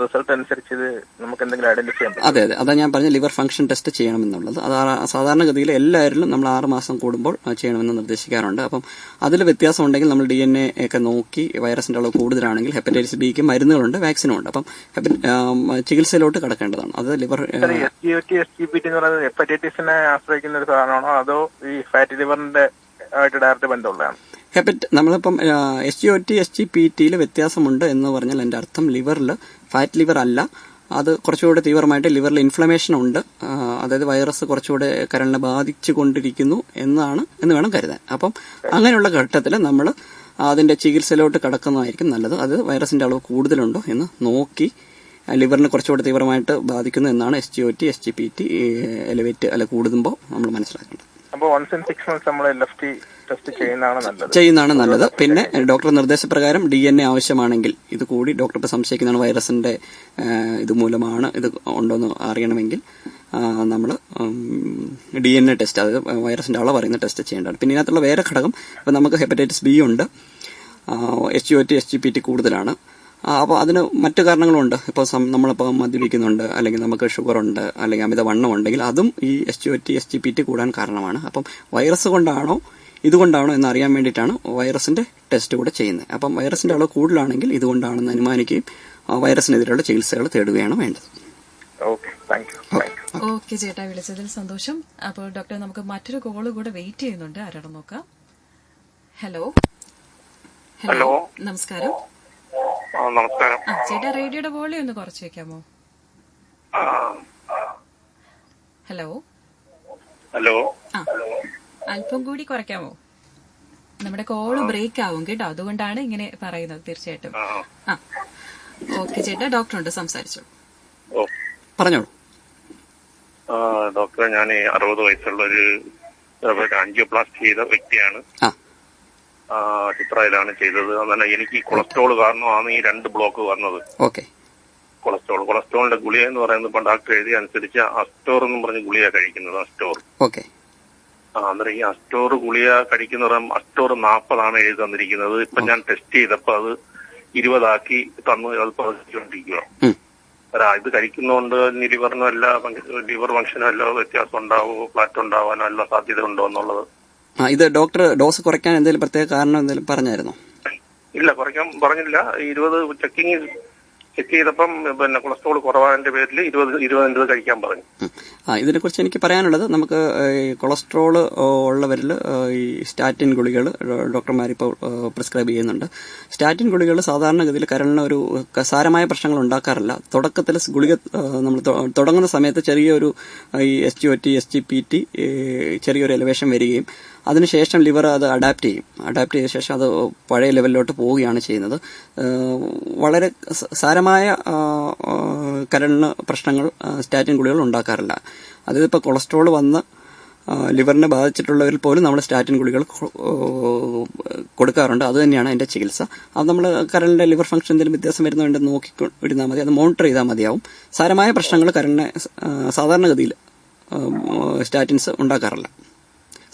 റിസൾട്ട് അനുസരിച്ച് ഇത് നമുക്ക് എന്തെങ്കിലും ഐഡന്റിഫൈ ചെയ്യാൻ പറ്റും? അതെ അതെ, അതാ ഞാൻ പറഞ്ഞ ലിവർ ഫംഗ്ഷൻ ടെസ്റ്റ് ചെയ്യണമെന്നുള്ളത്. അത് സാധാരണഗതിയിൽ എല്ലാവരിലും നമ്മൾ 6 മാസം കൂടുമ്പോൾ ചെയ്യണമെന്ന് നിർദ്ദേശിക്കാറുണ്ട്. അപ്പം അതിൽ വ്യത്യാസം ഉണ്ടെങ്കിൽ നമ്മൾ DNA ഒക്കെ നോക്കി വൈറസിന്റെ അളവ് കൂടുതലാണെങ്കിൽ ഹെപ്പറ്റൈറ്റിസ് ബിക്ക് മരുന്നുകളുണ്ട്, വാക്സിനും ഉണ്ട്. അപ്പം ചികിത്സയിലോട്ട് കടക്കേണ്ടതാണ്. അത് ലിവർ SGPT എന്ന് പറയുന്നത് ഹെപ്പറ്റൈറ്റിസിനെ ആശ്രയിക്കുന്ന ഒരു സാധനമാണോ, അതോ ഈ ഫാറ്റി ലിവറിന്റെ ആയിട്ട് ഡയറക്റ്റ് ബന്ധമുള്ളതാണ്? നമ്മളിപ്പം SGOT SGPTയിൽ വ്യത്യാസമുണ്ട് എന്ന് പറഞ്ഞാൽ എൻ്റെ അർത്ഥം ലിവറിൽ ഫാറ്റ് ലിവർ അല്ല, അത് കുറച്ചുകൂടെ തീവ്രമായിട്ട് ലിവറിൽ ഇൻഫ്ലമേഷൻ ഉണ്ട്, അതായത് വൈറസ് കുറച്ചുകൂടെ കരളിനെ ബാധിച്ചു കൊണ്ടിരിക്കുന്നു എന്ന് വേണം കരുതാൻ. അപ്പം അങ്ങനെയുള്ള ഘട്ടത്തിൽ നമ്മൾ അതിന്റെ ചികിത്സയിലോട്ട് കടക്കുന്നതായിരിക്കും നല്ലത്. അത് വൈറസിന്റെ അളവ് കൂടുതലുണ്ടോ എന്ന് നോക്കി ലിവറിനെ കുറച്ചുകൂടെ തീവ്രമായിട്ട് ബാധിക്കുന്നു എന്നാണ് SGOT SGPT എലിവേറ്റ് അല്ല കൂടുമ്പോൾ നമ്മൾ മനസ്സിലാക്കേണ്ടത്. അപ്പോൾ 1 in 6 months നമ്മൾ LFT ടെസ്റ്റ് ചെയ്യുന്നതാണ് നല്ലത്. പിന്നെ ഡോക്ടറുടെ നിർദ്ദേശപ്രകാരം DNA ആവശ്യമാണെങ്കിൽ ഇത് കൂടി ഡോക്ടർ ഇപ്പോൾ സംശയിക്കുന്നതാണ് വൈറസിന്റെ ഇതുമൂലമാണ് ഇത് ഉണ്ടോയെന്ന് അറിയണമെങ്കിൽ നമ്മൾ DNA ടെസ്റ്റ്, അതായത് വൈറസിന്റെ അളവ് അറിയുന്ന ടെസ്റ്റ് ചെയ്യേണ്ടതാണ്. പിന്നെ ഇതിനകത്തുള്ള വേറെ ഘടകം, ഇപ്പം നമുക്ക് ഹെപ്പറ്റൈറ്റിസ് ബി ഉണ്ട്, HUOT SGPT കൂടുതലാണ്. അപ്പോൾ അതിന് മറ്റു കാരണങ്ങളുണ്ട്. ഇപ്പോൾ നമ്മളിപ്പോൾ മദ്യപിക്കുന്നുണ്ട്, അല്ലെങ്കിൽ നമുക്ക് ഷുഗറുണ്ട്, അല്ലെങ്കിൽ അമിതവണ്ണം ഉണ്ടെങ്കിൽ അതും ഈ HUOT SGPT കൂടാൻ കാരണമാണ്. അപ്പം വൈറസ് കൊണ്ടാണോ ഇതുകൊണ്ടാണോ എന്ന് അറിയാൻ വേണ്ടിയിട്ടാണ് വൈറസിന്റെ ടെസ്റ്റ് കൂടെ ചെയ്യുന്നത്. അപ്പം വൈറസിന്റെ അളവ് കൂടുതലാണെങ്കിൽ ഇതുകൊണ്ടാണെന്ന് അനുമാനിക്കുകയും വൈറസിനെതിരെയുള്ള ചികിത്സകൾ തേടുകയാണ് വേണ്ടത്. ഓക്കെ ചേട്ടാ, വിളിച്ചതിൽ സന്തോഷം. അപ്പോൾ ഡോക്ടർ, നമുക്ക് മറ്റൊരു കോള് കൂടെ വെയിറ്റ് ചെയ്യുന്നുണ്ട്. ആരാണെന്ന് നോക്കാം. ഹലോ. നമസ്കാരം. നമസ്കാരം. ചേട്ടാ, റേഡിയോയുടെ വോളിയം ഒന്ന് കുറച്ച് വെക്കാമോ? ഹലോ. അല്പം കൂടി കുറയ്ക്കാമോ? നമ്മുടെ കോള് ബ്രേക്ക് ആവും കേട്ടോ, അതുകൊണ്ടാണ് ഇങ്ങനെ പറയുന്നത്. തീർച്ചയായിട്ടും. ഓക്കെ ചേട്ടാ, ഡോക്ടറുണ്ട്, സംസാരിച്ചു. പറഞ്ഞോളൂ. ഡോക്ടറെ, ഞാൻ 60 വയസ്സുള്ള ഒരു ആൻജിയോപ്ലാസ്റ്റി ചെയ്ത വ്യക്തിയാണ്. ചിത്രയിലാണ് ചെയ്തത്. അങ്ങനെ എനിക്ക് കൊളസ്ട്രോൾ കാരണമാണ് ഈ 2 ബ്ലോക്ക് വന്നത്. കൊളസ്ട്രോളിന്റെ ഗുളിക എന്ന് പറയുന്നത് ഇപ്പം ഡോക്ടർ എഴുതിയ അനുസരിച്ച് അസ്റ്റോർ എന്നും പറഞ്ഞ് ഗുളിക കഴിക്കുന്നത്. അസ്റ്റോർ. അന്നേരം ഈ അസ്റ്റോർ ഗുളിക കഴിക്കുന്ന അസ്റ്റോർ 40 എഴുതി തന്നിരിക്കുന്നത്. ഇപ്പൊ ഞാൻ ടെസ്റ്റ് ചെയ്തപ്പോ അത് 20 ആക്കി തന്നു. അത് പതിച്ചുകൊണ്ടിരിക്കുക. ഇത് കഴിക്കുന്നതുകൊണ്ട് ലിവറിനും ലിവർ ഫംഗ്ഷനും എല്ലാം വ്യത്യാസം ഉണ്ടാവുമോ, ഫ്ലാറ്റ് ഉണ്ടാവാനോ എല്ലാം സാധ്യത ഉണ്ടോ എന്നുള്ളത്. ഇത് ഡോക്ടർ ഡോസ് കുറയ്ക്കാൻ എന്തെങ്കിലും പ്രത്യേക കാരണം എന്തെങ്കിലും പറഞ്ഞായിരുന്നോ? ഇല്ല, കുറയ്ക്കാൻ പറഞ്ഞില്ല. 20 ചെക്ക് ചെയ്തപ്പം പിന്നെ കൊളസ്ട്രോൾ കുറവായതിന്റെ പേരിൽ 20 കഴിക്കാൻ പറഞ്ഞു. ഇതിനെക്കുറിച്ച് എനിക്ക് പറയാനുള്ളത്, നമുക്ക് കൊളസ്ട്രോൾ ഉള്ളവരിൽ ഈ സ്റ്റാറ്റിൻ ഗുളികൾ ഡോക്ടർമാരിപ്പോൾ പ്രിസ്ക്രൈബ് ചെയ്യുന്നുണ്ട്. സ്റ്റാറ്റിൻ ഗുളികൾ സാധാരണഗതിയിൽ കരളിന് ഒരു സാരമായ പ്രശ്നങ്ങൾ ഉണ്ടാക്കാറില്ല. തുടക്കത്തിൽ ഗുളിക നമ്മൾ തുടങ്ങുന്ന സമയത്ത് ചെറിയൊരു ഈ HUOT SGPT ചെറിയൊരു എലിവേഷൻ വരികയും അതിനുശേഷം ലിവർ അത് അഡാപ്റ്റ് ചെയ്ത ശേഷം അത് പഴയ ലെവലിലോട്ട് പോവുകയാണ് ചെയ്യുന്നത്. വളരെ സാരമായ കരളിന് പ്രശ്നങ്ങൾ സ്റ്റാറ്റിൻ ഗുളികൾ ഉണ്ടാക്കാറില്ല. അതിപ്പോൾ കൊളസ്ട്രോൾ വന്ന് ലിവറിനെ ബാധിച്ചിട്ടുള്ളവരിൽ പോലും നമ്മൾ സ്റ്റാറ്റിൻ ഗുളികൾ കൊടുക്കാറുണ്ട്. അത് തന്നെയാണ് അതിന്റെ ചികിത്സ. അത് നമ്മൾ കരളിന്റെ ലിവർ ഫംഗ്ഷൻ എന്തെങ്കിലും വ്യത്യാസം വരുന്നുണ്ടെന്ന് നോക്കി വിടുന്നാൽ മതി. അത് മോണിറ്റർ ചെയ്താൽ മതിയാവും. സാരമായ പ്രശ്നങ്ങൾ കരളിനെ സാധാരണഗതിയിൽ സ്റ്റാറ്റിൻസ് ഉണ്ടാക്കാറില്ല.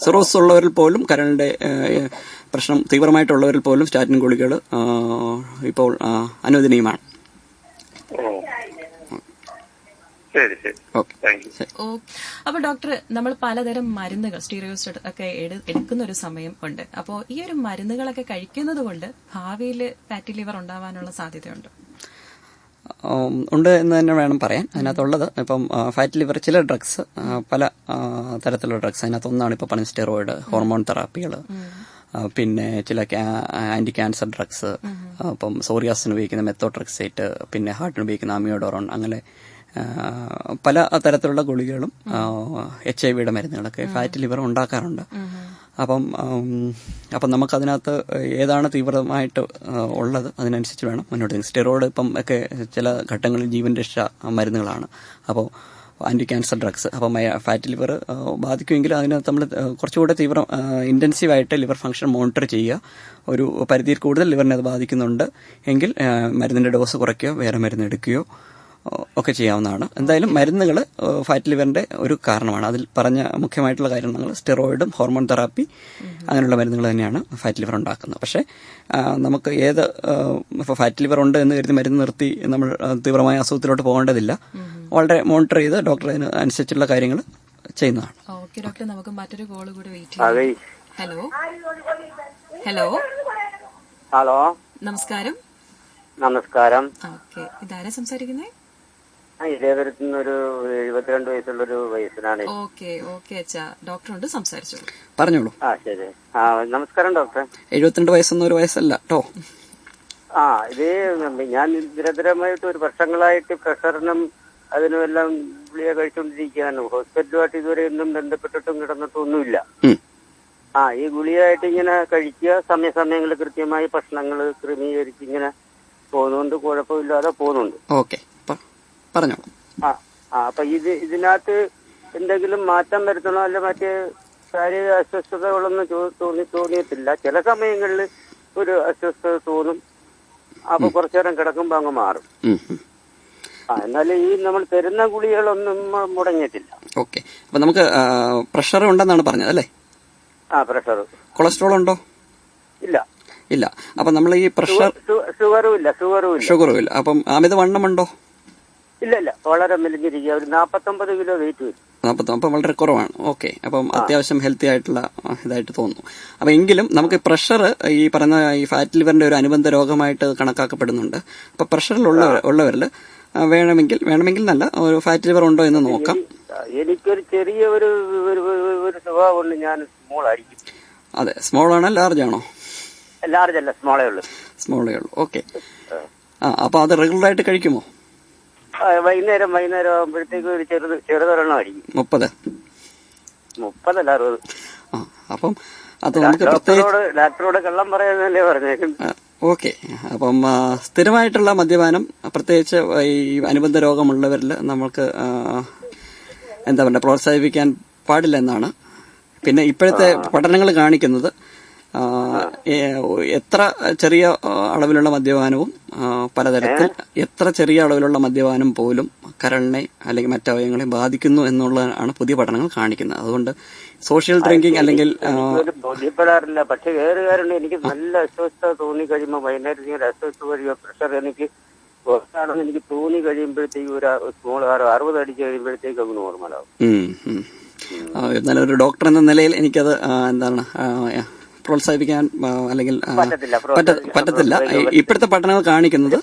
സിറോസിസ് ഉള്ളവരിൽ പോലും, കരളിന്റെ പ്രശ്നം തീവ്രമായിട്ടുള്ളവരിൽ പോലും സ്റ്റാറ്റിൻ ഗുളികൾ ഇപ്പോൾ അനുവദനീയമാണ്. അപ്പൊ ഡോക്ടർ, നമ്മൾ പലതരം മരുന്നുകൾ സ്റ്റീറോയിഡ് ഒക്കെ എടുക്കുന്ന ഒരു സമയം ഉണ്ട്. അപ്പോൾ ഈ ഒരു മരുന്നുകളൊക്കെ കഴിക്കുന്നത് കൊണ്ട് ഭാവിയിൽ ഫാറ്റി ലിവർ ഉണ്ടാവാനുള്ള സാധ്യതയുണ്ട്? ഉണ്ട് എന്ന് തന്നെ വേണം പറയാൻ. അതിനകത്തുള്ളത് ഇപ്പം ഫാറ്റ് ലിവർ, ചില ഡ്രഗ്സ്, പല തരത്തിലുള്ള ഡ്രഗ്സ്, അതിനകത്തൊന്നാണ് ഇപ്പോൾ പറഞ്ഞ സ്റ്റെറോയിഡ്, ഹോർമോൺ തെറാപ്പികൾ, പിന്നെ ചില ആന്റി ക്യാൻസർ ഡ്രഗ്സ്, ഇപ്പം സോറിയാസിന് ഉപയോഗിക്കുന്ന മെത്തോട്രെക്സേറ്റ്, പിന്നെ ഹാർട്ടിന് ഉപയോഗിക്കുന്ന അമിയോഡോറോൺ, അങ്ങനെ പല തരത്തിലുള്ള ഗുളികകളും HIV മരുന്നുകളൊക്കെ ഫാറ്റ് ലിവർ ഉണ്ടാക്കാറുണ്ട്. അപ്പം നമുക്കതിനകത്ത് ഏതാണ് തീവ്രമായിട്ട് ഉള്ളത് അതിനനുസരിച്ച് വേണം മുന്നോട്ട്. സ്റ്റെറോയിഡ് ഇപ്പം ഒക്കെ ചില ഘട്ടങ്ങളിൽ ജീവൻ രക്ഷ മരുന്നുകളാണ്. അപ്പോൾ ആന്റി ക്യാൻസർ ഡ്രഗ്സ്, അപ്പം ഫാറ്റ് ലിവർ ബാധിക്കുമെങ്കിൽ അതിനകത്ത് നമ്മൾ കുറച്ചുകൂടെ ഇന്റൻസീവായിട്ട് ലിവർ ഫംഗ്ഷൻ മോണിറ്റർ ചെയ്യുക. ഒരു പരിധിയിൽ കൂടുതൽ ലിവറിനെ അത് ബാധിക്കുന്നുണ്ട് എങ്കിൽ മരുന്നിന്റെ ഡോസ് കുറയ്ക്കുകയോ വേറെ മരുന്ന് എടുക്കുകയോ ഒക്കെ ചെയ്യാവുന്നതാണ്. എന്തായാലും മരുന്നുകൾ ഫാറ്റ് ലിവറിന്റെ ഒരു കാരണമാണ്. അതിൽ പറഞ്ഞ മുഖ്യമായിട്ടുള്ള കാര്യങ്ങൾ സ്റ്റെറോയിഡും ഹോർമോൺ തെറാപ്പി അങ്ങനെയുള്ള മരുന്നുകൾ തന്നെയാണ് ഫാറ്റ് ലിവർ ഉണ്ടാക്കുന്നത്. പക്ഷേ നമുക്ക് ഇപ്പോൾ ഫാറ്റ് ലിവർ ഉണ്ട് എന്ന് കരുതി മരുന്ന് നിർത്തി നമ്മൾ തീവ്രമായ അസുഖത്തിലോട്ട് പോകേണ്ടതില്ല. വളരെ മോണിറ്റർ ചെയ്ത് ഡോക്ടർ അതിന് അനുസരിച്ചുള്ള കാര്യങ്ങൾ ചെയ്യുന്നതാണ്. ഓക്കെ ഡോക്ടർ, നമുക്ക് മറ്റൊരു കോൾ കൂടി വെയിറ്റ് ചെയ്യാം. ഹലോ. നമസ്കാരം. ഓക്കെ, ഇതാരാ സംസാരിക്കുന്നേ? ഇതേവരത്തുനിന്നൊരു 72 വയസ്സുള്ളൊരു വയസ്സിനാണ്. ഓക്കെ അച്ഛാ, ഡോക്ടറുണ്ട്, സംസാരിച്ചു. പറഞ്ഞോളൂ. ശരി. നമസ്കാരം ഡോക്ടർ. 72 വയസ്സൊന്നും ഒരു വയസ്സല്ല കേട്ടോ. ഇത് ഞാൻ നിരന്തരമായിട്ട് ഒരു വർഷങ്ങളായിട്ട് പ്രഷറിനും അതിനുമെല്ലാം ഗുളിക കഴിച്ചുകൊണ്ടിരിക്കുകയാണ്. ഹോസ്പിറ്റലുമായിട്ട് ഇതുവരെ ഒന്നും ബന്ധപ്പെട്ടിട്ടും കിടന്നിട്ടൊന്നുമില്ല. ഈ ഗുളികയായിട്ട് ഇങ്ങനെ കഴിക്കുക, സമയങ്ങളിൽ കൃത്യമായി ഭക്ഷണങ്ങൾ ക്രമീകരിച്ച് ഇങ്ങനെ പോകുന്നുണ്ട്, കുഴപ്പമില്ലാതെ പോകുന്നുണ്ട്. ഓക്കെ, പറഞ്ഞോളൂ. അപ്പൊ ഇതിനകത്ത് എന്തെങ്കിലും മാറ്റം വരുത്തണോ, അല്ല മറ്റേ ശാരീരിക അസ്വസ്ഥതകളൊന്നും തോന്നിയിട്ടില്ല. ചില സമയങ്ങളിൽ ഒരു അസ്വസ്ഥത തോന്നും. അപ്പൊ കുറച്ചു നേരം കിടക്കുമ്പോ അങ്ങ് മാറും. എന്നാലും ഈ നമ്മൾ തരുന്ന ഗുളികളൊന്നും മുടങ്ങിയിട്ടില്ല. ഓക്കെ. അപ്പൊ നമുക്ക് പ്രഷർ ഉണ്ടെന്നാണ് പറഞ്ഞത് അല്ലേ? പ്രഷർ. കൊളസ്ട്രോൾ ഉണ്ടോ? ഇല്ല. ഇല്ല. അപ്പൊ നമ്മൾ ഈ പ്രഷർ ഷുഗറും ഇല്ല. അപ്പം അമിതവണ്ണമുണ്ടോ? ഇല്ല, വളരെ മെലിഞ്ഞിരിക്കുക. ഒരു 49 കിലോ വെയിറ്റ് വരും. 40. അപ്പം വളരെ കുറവാണ്. ഓക്കെ. അപ്പം അത്യാവശ്യം ഹെൽത്തി ആയിട്ടുള്ള ഇതായിട്ട് തോന്നുന്നു. അപ്പൊ എങ്കിലും നമുക്ക് പ്രഷർ ഈ പറഞ്ഞ ഈ ഫാറ്റ് ലിവറിന്റെ ഒരു അനുബന്ധ രോഗമായിട്ട് കണക്കാക്കപ്പെടുന്നുണ്ട്. അപ്പൊ പ്രഷറിലുള്ളവരിൽ വേണമെങ്കിൽ നല്ല ഒരു ഫാറ്റ് ലിവർ ഉണ്ടോ എന്ന് നോക്കാം. എനിക്കൊരു ചെറിയ ഒരു സ്വഭാവമുണ്ട്. ഞാൻ സ്മോൾ ആയിരിക്കും. അതെ. സ്മോൾ ആണോ ലാർജ് ആണോ? ലാർജ് അല്ല, സ്മോളേ ഉള്ളൂ. ഓക്കെ. അപ്പൊ അത് റെഗുലർ ആയിട്ട് കഴിക്കുമോ? വൈകുന്നേരം ആകുമ്പോഴത്തേക്ക് ഒരു ചെറുതൊരെണ്ണം അടിക്കും. 30 അല്ല 60. അപ്പം അത് നമുക്ക് ഡോക്ടറോട് കള്ളം പറയാനല്ലേ പറഞ്ഞേക്കും. ഓക്കെ. അപ്പം സ്ഥിരമായിട്ടുള്ള മദ്യപാനം, പ്രത്യേകിച്ച് ഈ അനുബന്ധ രോഗമുള്ളവരിൽ നമുക്ക് എന്താ പറയുക, പ്രോത്സാഹിപ്പിക്കാൻ പാടില്ല എന്നാണ്. പിന്നെ ഇപ്പോഴത്തെ പഠനങ്ങൾ കാണിക്കുന്നത് എത്ര ചെറിയ അളവിലുള്ള മദ്യപാനവും എത്ര ചെറിയ അളവിലുള്ള മദ്യപാനം പോലും കരളിനെ അല്ലെങ്കിൽ മറ്റവയവങ്ങളെ ബാധിക്കുന്നു എന്നുള്ളതാണ് പുതിയ പഠനങ്ങൾ കാണിക്കുന്നത്. അതുകൊണ്ട് സോഷ്യൽ ഡ്രിങ്കിങ് അല്ലെങ്കിൽ ബോധ്യപ്പെടാറില്ല. പക്ഷെ വേറെ കാരണം എനിക്ക് നല്ല അസ്വസ്ഥത തോന്നി കഴിയുമ്പോൾ വൈകുന്നേരം അസ്വസ്ഥ കഴിയുമ്പോൾ പ്രഷർ എനിക്ക് കുറച്ചാണെന്ന് എനിക്ക് തോന്നി കഴിയുമ്പോഴത്തേക്ക് ഒരു സ്മോൾ 60 അടിച്ച് കഴിയുമ്പോഴത്തേക്ക് അത് നോർമലാവും. എന്നാലും ഒരു ഡോക്ടർ എന്ന നിലയിൽ എനിക്കത് എന്താണ് പ്രോത്സാഹിപ്പിക്കാൻ അല്ലെങ്കിൽ പറ്റത്തില്ല. ഇപ്പോഴത്തെ പഠനങ്ങൾ കാണിക്കുന്നത്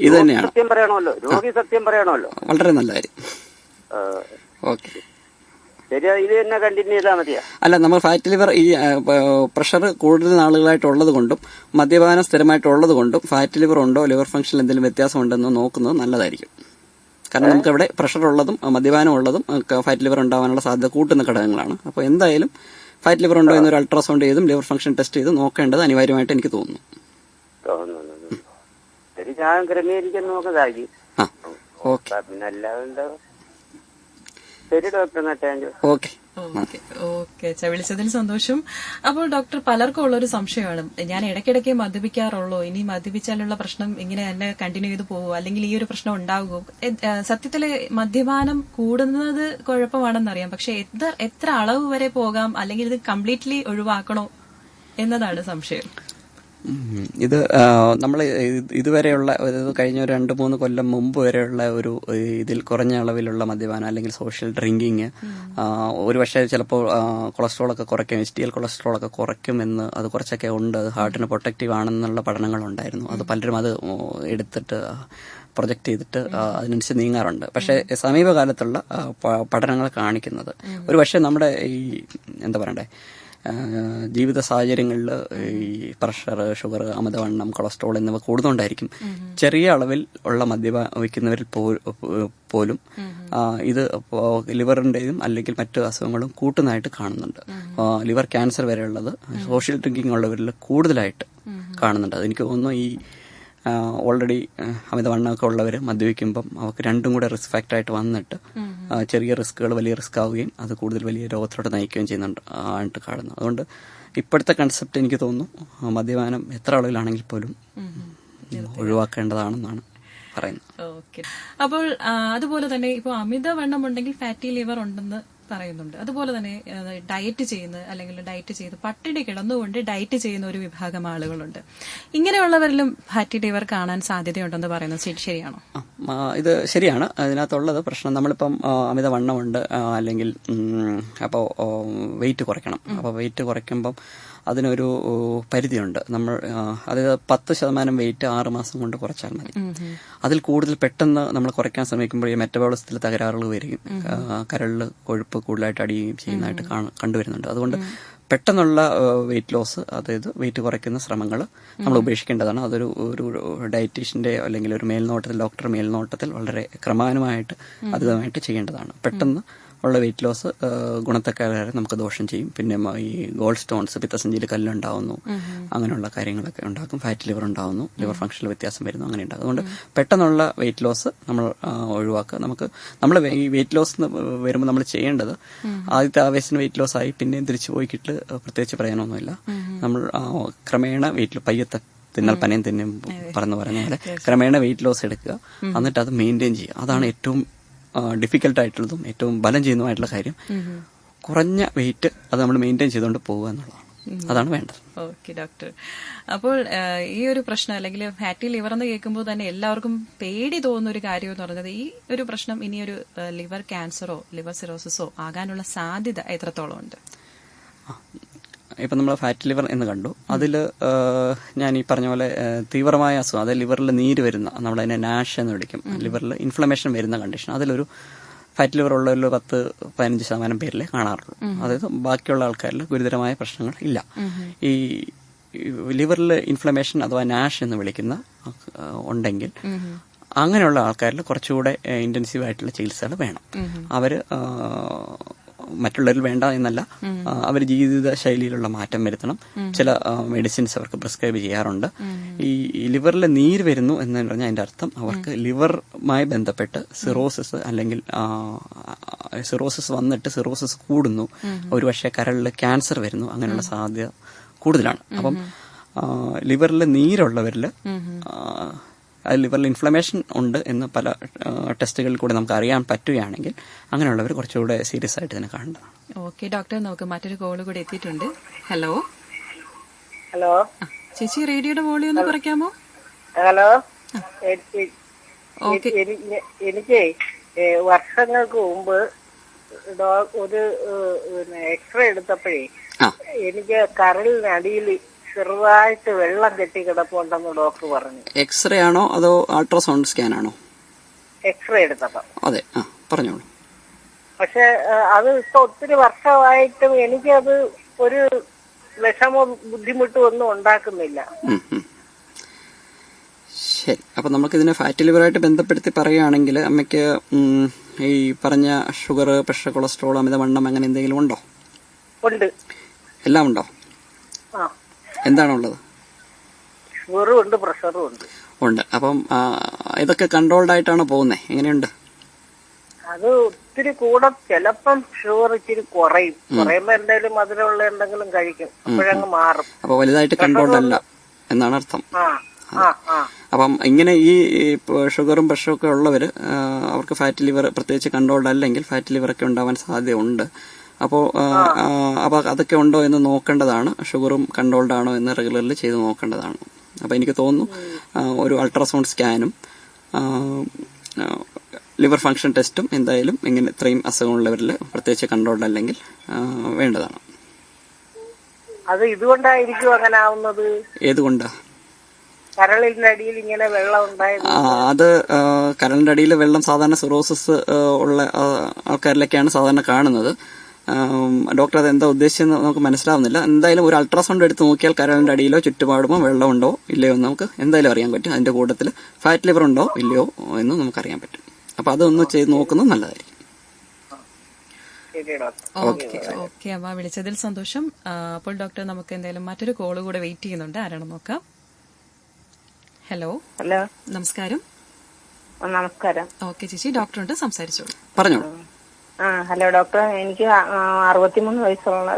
ഇത് തന്നെയാണ്. സത്യം പറയണമല്ലോ, രോഗി സത്യം പറയണമല്ലോ. വളരെ നല്ല കാര്യം. ഓക്കെ. ശരിയാ, ഇത് തന്നെ കണ്ടിന്യൂ ചെയ്താൽ മതിയാ? അല്ല, നമ്മൾ ഫാറ്റ് ലിവർ ഈ പ്രഷർ കൂടുതൽ നാളുകളായിട്ടുള്ളത് കൊണ്ടും മദ്യപാനം സ്ഥിരമായിട്ടുള്ളത് കൊണ്ടും ഫാറ്റ് ലിവർ ഉണ്ടോ, ലിവർ ഫംഗ്ഷനിൽ എന്തെങ്കിലും വ്യത്യാസം ഉണ്ടെന്ന് നോക്കുന്നത് നല്ലതായിരിക്കും. കാരണം നമുക്ക് അവിടെ പ്രഷർ ഉള്ളതും മദ്യപാനം ഉള്ളതും ഫാറ്റ് ലിവർ ഉണ്ടാവാനുള്ള സാധ്യത കൂട്ടുന്ന ഘടകങ്ങളാണ്. അപ്പോൾ എന്തായാലും ഫാറ്റ് ലിവർ ഉണ്ടോ എന്നൊരു അൾട്രാസൗണ്ട് ചെയ്തും ലിവർ ഫംഗ്ഷൻ ടെസ്റ്റ് ചെയ്ത് നോക്കേണ്ടത് അനിവാര്യമായിട്ട് എനിക്ക് തോന്നുന്നു. ശരി, ഞാൻ ക്രമീകരിക്കാൻ നോക്കുന്നതായിരിക്കും. ഓക്കെ. പിന്നെ അല്ലാതെ ശരി ഡോക്ടർ. ഓക്കെ. വിളിച്ചതിൽ സന്തോഷം. അപ്പോൾ ഡോക്ടർ, പലർക്കും ഉള്ളൊരു സംശയമാണ്, ഞാൻ ഇടയ്ക്കിടയ്ക്ക് മദ്യപിക്കാറുള്ളൂ, ഇനി മദ്യപിച്ചാലുള്ള പ്രശ്നം ഇങ്ങനെ തന്നെ കണ്ടിന്യൂ ചെയ്ത് പോകുമോ, അല്ലെങ്കിൽ ഈ ഒരു പ്രശ്നം ഉണ്ടാകുമോ? സത്യത്തില് മദ്യപാനം കൂടുന്നത് കുഴപ്പമാണെന്നറിയാം, പക്ഷെ എത്ര അളവ് വരെ പോകാം, അല്ലെങ്കിൽ ഇത് കംപ്ലീറ്റ്ലി ഒഴിവാക്കണോ എന്നതാണ് സംശയം. ഇത് നമ്മൾ ഇതുവരെയുള്ള കഴിഞ്ഞ 2-3 കൊല്ലം മുമ്പ് വരെയുള്ള ഒരു ഇതിൽ കുറഞ്ഞ അളവിലുള്ള മദ്യപാനം അല്ലെങ്കിൽ സോഷ്യൽ ഡ്രിങ്കിങ് ഒരുപക്ഷെ ചിലപ്പോൾ കൊളസ്ട്രോളൊക്കെ കുറയ്ക്കും, HDL കൊളസ്ട്രോളൊക്കെ കുറയ്ക്കുമെന്ന്, അത് കുറച്ചൊക്കെ ഉണ്ട്, അത് ഹാർട്ടിന് പ്രൊട്ടക്റ്റീവ് ആണെന്നുള്ള പഠനങ്ങളുണ്ടായിരുന്നു. അത് പലരും അത് എടുത്തിട്ട് പ്രൊജക്റ്റ് ചെയ്തിട്ട് അതിനനുസരിച്ച് നീങ്ങാറുണ്ട്. പക്ഷേ സമീപകാലത്തുള്ള പഠനങ്ങൾ കാണിക്കുന്നത് ഒരുപക്ഷെ നമ്മുടെ ഈ എന്താ പറയണ്ടേ ജീവിത സാഹചര്യങ്ങളിൽ ഈ പ്രഷർ, ഷുഗർ, അമിതവണ്ണം, കൊളസ്ട്രോൾ എന്നിവ കൂടുന്നുകൊണ്ടായിരിക്കും ചെറിയ അളവിൽ ഉള്ള മദ്യപിക്കുന്നവരിൽ പോലും ഇത് ലിവറിന്റെയും അല്ലെങ്കിൽ മറ്റു അസുഖങ്ങളും കൂട്ടുന്നതായിട്ട് കാണുന്നുണ്ട്. ലിവർ ക്യാൻസർ വരെയുള്ളത് സോഷ്യൽ ഡ്രിങ്കിങ് ഉള്ളവരിൽ കൂടുതലായിട്ട് കാണുന്നുണ്ട്. അതെനിക്ക് തോന്നുന്നു ഈ ഓൾറെഡി അമിതവണ്ണമൊക്കെ ഉള്ളവർ മദ്യപിക്കുമ്പം അവർക്ക് രണ്ടും കൂടെ റിസ്ക് ഫാക്ടറായിട്ട് വന്നിട്ട് ചെറിയ റിസ്കുകൾ വലിയ റിസ്ക് ആവുകയും അത് കൂടുതൽ വലിയ രോഗത്തിലോട്ട് നയിക്കുകയും ചെയ്യുന്നുണ്ട് ആയിട്ട് കാണുന്നു. അതുകൊണ്ട് ഇപ്പോഴത്തെ കൺസെപ്റ്റ് എനിക്ക് തോന്നുന്നു മദ്യപാനം എത്ര അളവിലാണെങ്കിൽ പോലും ഒഴിവാക്കേണ്ടതാണെന്നാണ് പറയുന്നത്. ഓക്കെ. അപ്പോൾ അതുപോലെ തന്നെ ഇപ്പോൾ അമിതവണ്ണം ഉണ്ടെങ്കിൽ ഫാറ്റി ലിവർ ഉണ്ടെന്ന് പറയുന്നുണ്ട്. അതുപോലെ തന്നെ ഡയറ്റ് ചെയ്ത് പട്ടിണി കിടന്നുകൊണ്ട് ഡയറ്റ് ചെയ്യുന്ന ഒരു വിഭാഗം ആളുകളുണ്ട്. ഇങ്ങനെയുള്ളവരിലും ഫാറ്റി ലിവർ കാണാൻ സാധ്യതയുണ്ടെന്ന് പറയുന്നത് ശരിയാണോ? ഇത് ശരിയാണ്. അതിനകത്തുള്ളത് പ്രശ്നം നമ്മളിപ്പം അമിതവണ്ണമുണ്ട് അല്ലെങ്കിൽ അപ്പോൾ വെയിറ്റ് കുറയ്ക്കണം. അപ്പോൾ വെയിറ്റ് കുറയ്ക്കുമ്പം അതിനൊരു പരിധിയുണ്ട്. നമ്മൾ അതായത് 10% വെയിറ്റ് 6 മാസം കൊണ്ട് കുറച്ചാൽ മതി. അതിൽ കൂടുതൽ പെട്ടെന്ന് നമ്മൾ കുറയ്ക്കാൻ ശ്രമിക്കുമ്പോൾ ഈ മെറ്റബോളിസത്തിൽ തകരാറുകൾ വരികയും കരളിൽ കൊഴുപ്പ് കൂടുതലായിട്ട് അടിയുകയും ചെയ്യുന്നതായിട്ട് കണ്ടുവരുന്നുണ്ട്. അതുകൊണ്ട് പെട്ടെന്നുള്ള വെയിറ്റ് ലോസ്, അതായത് വെയിറ്റ് കുറയ്ക്കുന്ന ശ്രമങ്ങൾ നമ്മൾ ഉപേക്ഷിക്കേണ്ടതാണ്. അതൊരു ഡയറ്റീഷ്യന്റെ അല്ലെങ്കിൽ ഒരു ഡോക്ടർ മേൽനോട്ടത്തിൽ വളരെ ക്രമാനുമായിട്ട് അധികമായിട്ട് ചെയ്യേണ്ടതാണ്. പെട്ടെന്ന് ഉള്ള വെയിറ്റ് ലോസ് ഗുണത്തെക്കാളേറെ നമുക്ക് ദോഷം ചെയ്യും. പിന്നെ ഈ ഗോൾഡ് സ്റ്റോൺസ്, പിത്തസഞ്ചിയിൽ കല്ലുണ്ടാവുന്നു, അങ്ങനെയുള്ള കാര്യങ്ങളൊക്കെ ഉണ്ടാക്കും. ഫാറ്റ് ലിവർ ഉണ്ടാവുന്നു, ലിവർ ഫംഗ്ഷനിൽ വ്യത്യാസം വരുന്നു, അങ്ങനെ ഉണ്ടാകും. അതുകൊണ്ട് പെട്ടെന്നുള്ള വെയിറ്റ് ലോസ് നമ്മൾ ഒഴിവാക്കുക. നമ്മൾ ഈ വെയിറ്റ് ലോസ് വരുമ്പോൾ നമ്മൾ ചെയ്യേണ്ടത്, ആദ്യത്തെ ആവേശത്തിന് വെയിറ്റ് ലോസ് ആയി പിന്നെയും തിരിച്ചു പോയി കിട്ട് പ്രത്യേകിച്ച് പറയാനൊന്നുമില്ല. നമ്മൾ ക്രമേണ വെയിറ്റ് പയ്യത്തെ തിന്നൽ പനയും തിന്നും പറഞ്ഞ പോലെ ക്രമേണ വെയിറ്റ് ലോസ് എടുക്കുക, എന്നിട്ട് അത് മെയിൻറ്റെയിൻ ചെയ്യുക. അതാണ് ഏറ്റവും ഡിഫിക്കൽട്ടായിട്ടുള്ളതും ഏറ്റവും ബലം ചെയ്യുന്നതുമായിട്ടുള്ള കാര്യം. കുറഞ്ഞ വെയിറ്റ് അത് നമ്മൾ മെയിൻറ്റെയിൻ ചെയ്തുകൊണ്ട് പോകുക എന്നുള്ളതാണ്. അതാണ് വേണ്ടത്. Okay doctor. അപ്പോൾ ഈ ഒരു പ്രശ്നം അല്ലെങ്കിൽ ഫാറ്റി ലിവർ എന്ന് കേൾക്കുമ്പോൾ തന്നെ എല്ലാവർക്കും പേടി തോന്നുന്ന ഒരു കാര്യം എന്ന് പറയുന്നത്, ഈ ഒരു പ്രശ്നം ഇനിയൊരു ലിവർ ക്യാൻസറോ ലിവർ സിറോസിസോ ആകാനുള്ള സാധ്യത എത്രത്തോളം ഉണ്ട്? ഇപ്പം നമ്മൾ ഫാറ്റ് ലിവർ എന്ന് കണ്ടു. അതിൽ ഞാൻ ഈ പറഞ്ഞ പോലെ തീവ്രമായ അസുഖം, അതായത് ലിവറിൽ നീര് വരുന്ന, നമ്മളതിനെ നാഷ് എന്ന് വിളിക്കും, ലിവറിൽ ഇൻഫ്ലമേഷൻ വരുന്ന കണ്ടീഷൻ, അതിലൊരു ഫാറ്റ് ലിവർ ഉള്ളവരിൽ 10-15% പേരിലേ കാണാറുള്ളൂ. അതായത് ബാക്കിയുള്ള ആൾക്കാരിൽ ഗുരുതരമായ പ്രശ്നങ്ങൾ ഇല്ല. ഈ ലിവറിൽ ഇൻഫ്ലമേഷൻ അഥവാ നാഷ് എന്ന് വിളിക്കുന്ന ഉണ്ടെങ്കിൽ അങ്ങനെയുള്ള ആൾക്കാരിൽ കുറച്ചുകൂടെ ഇന്റൻസീവ് ആയിട്ടുള്ള ചികിത്സകൾ വേണം. അവർ മറ്റുള്ളവരിൽ വേണ്ട എന്നല്ല, അവർ ജീവിത ശൈലിയിലുള്ള മാറ്റം വരുത്തണം. ചില മെഡിസിൻസ് അവർക്ക് പ്രിസ്ക്രൈബ് ചെയ്യാറുണ്ട്. ഈ ലിവറിൽ നീര് വരുന്നു എന്ന് പറഞ്ഞാൽ അതിന്റെ അർത്ഥം അവർക്ക് ലിവറുമായി ബന്ധപ്പെട്ട് സിറോസിസ് അല്ലെങ്കിൽ സിറോസിസ് വന്നിട്ട് സിറോസിസ് കൂടുന്നു, ഒരുപക്ഷെ കരളിൽ ക്യാൻസർ വരുന്നു, അങ്ങനെയുള്ള സാധ്യത കൂടുതലാണ്. അപ്പം ലിവറിൽ നീരുള്ളവരിൽ ലിവറിൽ ഇൻഫ്ലമേഷൻ ഉണ്ട് എന്ന് പല ടെസ്റ്റുകളിൽ കൂടെ നമുക്ക് അറിയാൻ പറ്റുകയാണെങ്കിൽ അങ്ങനെയുള്ളവർ കുറച്ചുകൂടെ സീരിയസ് ആയിട്ട് ഇതിനെ കാണേണ്ടതാണ്. ഓക്കെ ഡോക്ടർ, നമുക്ക് മറ്റൊരു കോള് കൂടെ എത്തിയിട്ടുണ്ട്. ഹലോ ഹലോ ചേച്ചി, റേഡിയോയുടെ വോളിയം ഒന്ന് കുറയ്ക്കാമോ? ഹലോ, എനിക്ക് വർഷങ്ങൾക്ക് മുമ്പ് ഒരു എക്സ്റേ എടുത്തപ്പോഴേ എനിക്ക് കരളിനടിയിൽ ചെറുതായിട്ട് വെള്ളം കെട്ടി കിടപ്പുണ്ടെന്ന് ഡോക്ടർ പറഞ്ഞു. എക്സ്റേ ആണോ അതോ അൾട്രാസൗണ്ട് സ്കാൻ ആണോ? എക്സ്റേ എടുത്തപ്പോ. അതെ, പറഞ്ഞോളൂ. പക്ഷെ അത് ഇപ്പൊ ഒത്തിരി വർഷമായിട്ടും എനിക്കത് ഒരു വിഷമോ ബുദ്ധിമുട്ടും ഒന്നും ഉണ്ടാക്കുന്നില്ല. ശരി, അപ്പൊ നമുക്കിതിനെ ഫാറ്റി ലിവറായിട്ട് ബന്ധപ്പെടുത്തി പറയുകയാണെങ്കിൽ അമ്മയ്ക്ക് ഈ പറഞ്ഞ ഷുഗർ, പ്രഷർ, കൊളസ്ട്രോൾ, അമിതവണ്ണം അങ്ങനെ എന്തെങ്കിലും ഉണ്ടോ? ഉണ്ട്. എല്ലാം ഉണ്ടോ? എന്താണുള്ളത്? ഷുഗറും ഉണ്ട്, പ്രഷറും ഉണ്ട്. ഉണ്ട്. അപ്പം ഇതൊക്കെ കൺട്രോൾഡ് ആയിട്ടാണോ പോകുന്നത്? എങ്ങനെയുണ്ട്? അത് ഒത്തിരി കൂടെ ചിലപ്പം ഷുഗർ ഇച്ചിരി കുറയുമ്പോ എന്തായാലും മധുരമുള്ള എന്തെങ്കിലും കഴിക്കും, അപ്പോഴങ്ങ് മാറും. അപ്പൊ വലുതായിട്ട് കൺട്രോൾഡ് അല്ല എന്നാണ് അർത്ഥം. അപ്പം ഇങ്ങനെ ഈ ഷുഗറും പ്രഷറും ഒക്കെ ഉള്ളവര് അവർക്ക് ഫാറ്റി ലിവർ പ്രത്യേകിച്ച് കൺട്രോൾഡ് അല്ലെങ്കിൽ ഫാറ്റി ലിവർ ഒക്കെ ഉണ്ടാവാൻ സാധ്യതയുണ്ട്. അപ്പോൾ അതൊക്കെ ഉണ്ടോ എന്ന് നോക്കേണ്ടതാണ്. ഷുഗറും കൺട്രോൾഡ് ആണോ എന്ന് റെഗുലർലി ചെയ്ത് നോക്കേണ്ടതാണ്. അപ്പോൾ എനിക്ക് തോന്നുന്നു ഒരു അൾട്രാസൗണ്ട് സ്കാനും ലിവർ ഫംഗ്ഷൻ ടെസ്റ്റും എന്തായാലും ഇങ്ങനെ ഇത്രയും അസുഖമുള്ളവരിൽ പ്രത്യേകിച്ച് കൺട്രോൾഡ് അല്ലെങ്കിൽ വേണ്ടതാണ്. അത് ഇതുകൊണ്ടായിരിക്കും അങ്ങനെ ആവുന്നത്. ഏതുകൊണ്ടാ? കരളിന്റെ അടിയിൽ ഇങ്ങനെ വെള്ളം ഉണ്ടായത്. അത് കരളിന്റെ അടിയിൽ വെള്ളം സാധാരണ സിറോസിസ് ഉള്ള ആൾക്കാരിലൊക്കെയാണ് സാധാരണ കാണുന്നത്. ഡോക്ടർ അത് എന്താ ഉദ്ദേശിച്ചെന്ന് നമുക്ക് മനസ്സിലാവുന്നില്ല. എന്തായാലും ഒരു അൾട്രാസൗണ്ട് എടുത്ത് നോക്കിയാൽ കരളിന്റെ അടിയിലോ ചുറ്റുപാടുമോ വെള്ളമുണ്ടോ ഇല്ലയോ എന്ന് നമുക്ക് എന്തായാലും അറിയാൻ പറ്റും. അതിന്റെ കൂട്ടത്തിൽ ഫാറ്റ് ലിവർ ഉണ്ടോ ഇല്ലയോ എന്ന് നമുക്കറിയാൻ പറ്റും. അപ്പൊ അതൊന്ന് ചെയ്ത് നോക്കുന്നത് നല്ലതായിരിക്കും. ഓക്കെ അമ്മ, വിളിച്ചതിൽ സന്തോഷം. അപ്പോൾ ഡോക്ടർ, നമുക്ക് എന്തായാലും മറ്റൊരു കോള് കൂടെ വെയിറ്റ് ചെയ്യുന്നുണ്ട്. ആരാണെന്ന് നോക്കാം. ഹലോ. ഹലോ, നമസ്കാരം. നമസ്കാരം. ഓക്കെ ചേച്ചി, ഡോക്ടറുണ്ട്, സംസാരിച്ചോളൂ. പറഞ്ഞോളൂ. ഹലോ ഡോക്ടർ, എനിക്ക് 63 വയസ്സുള്ള,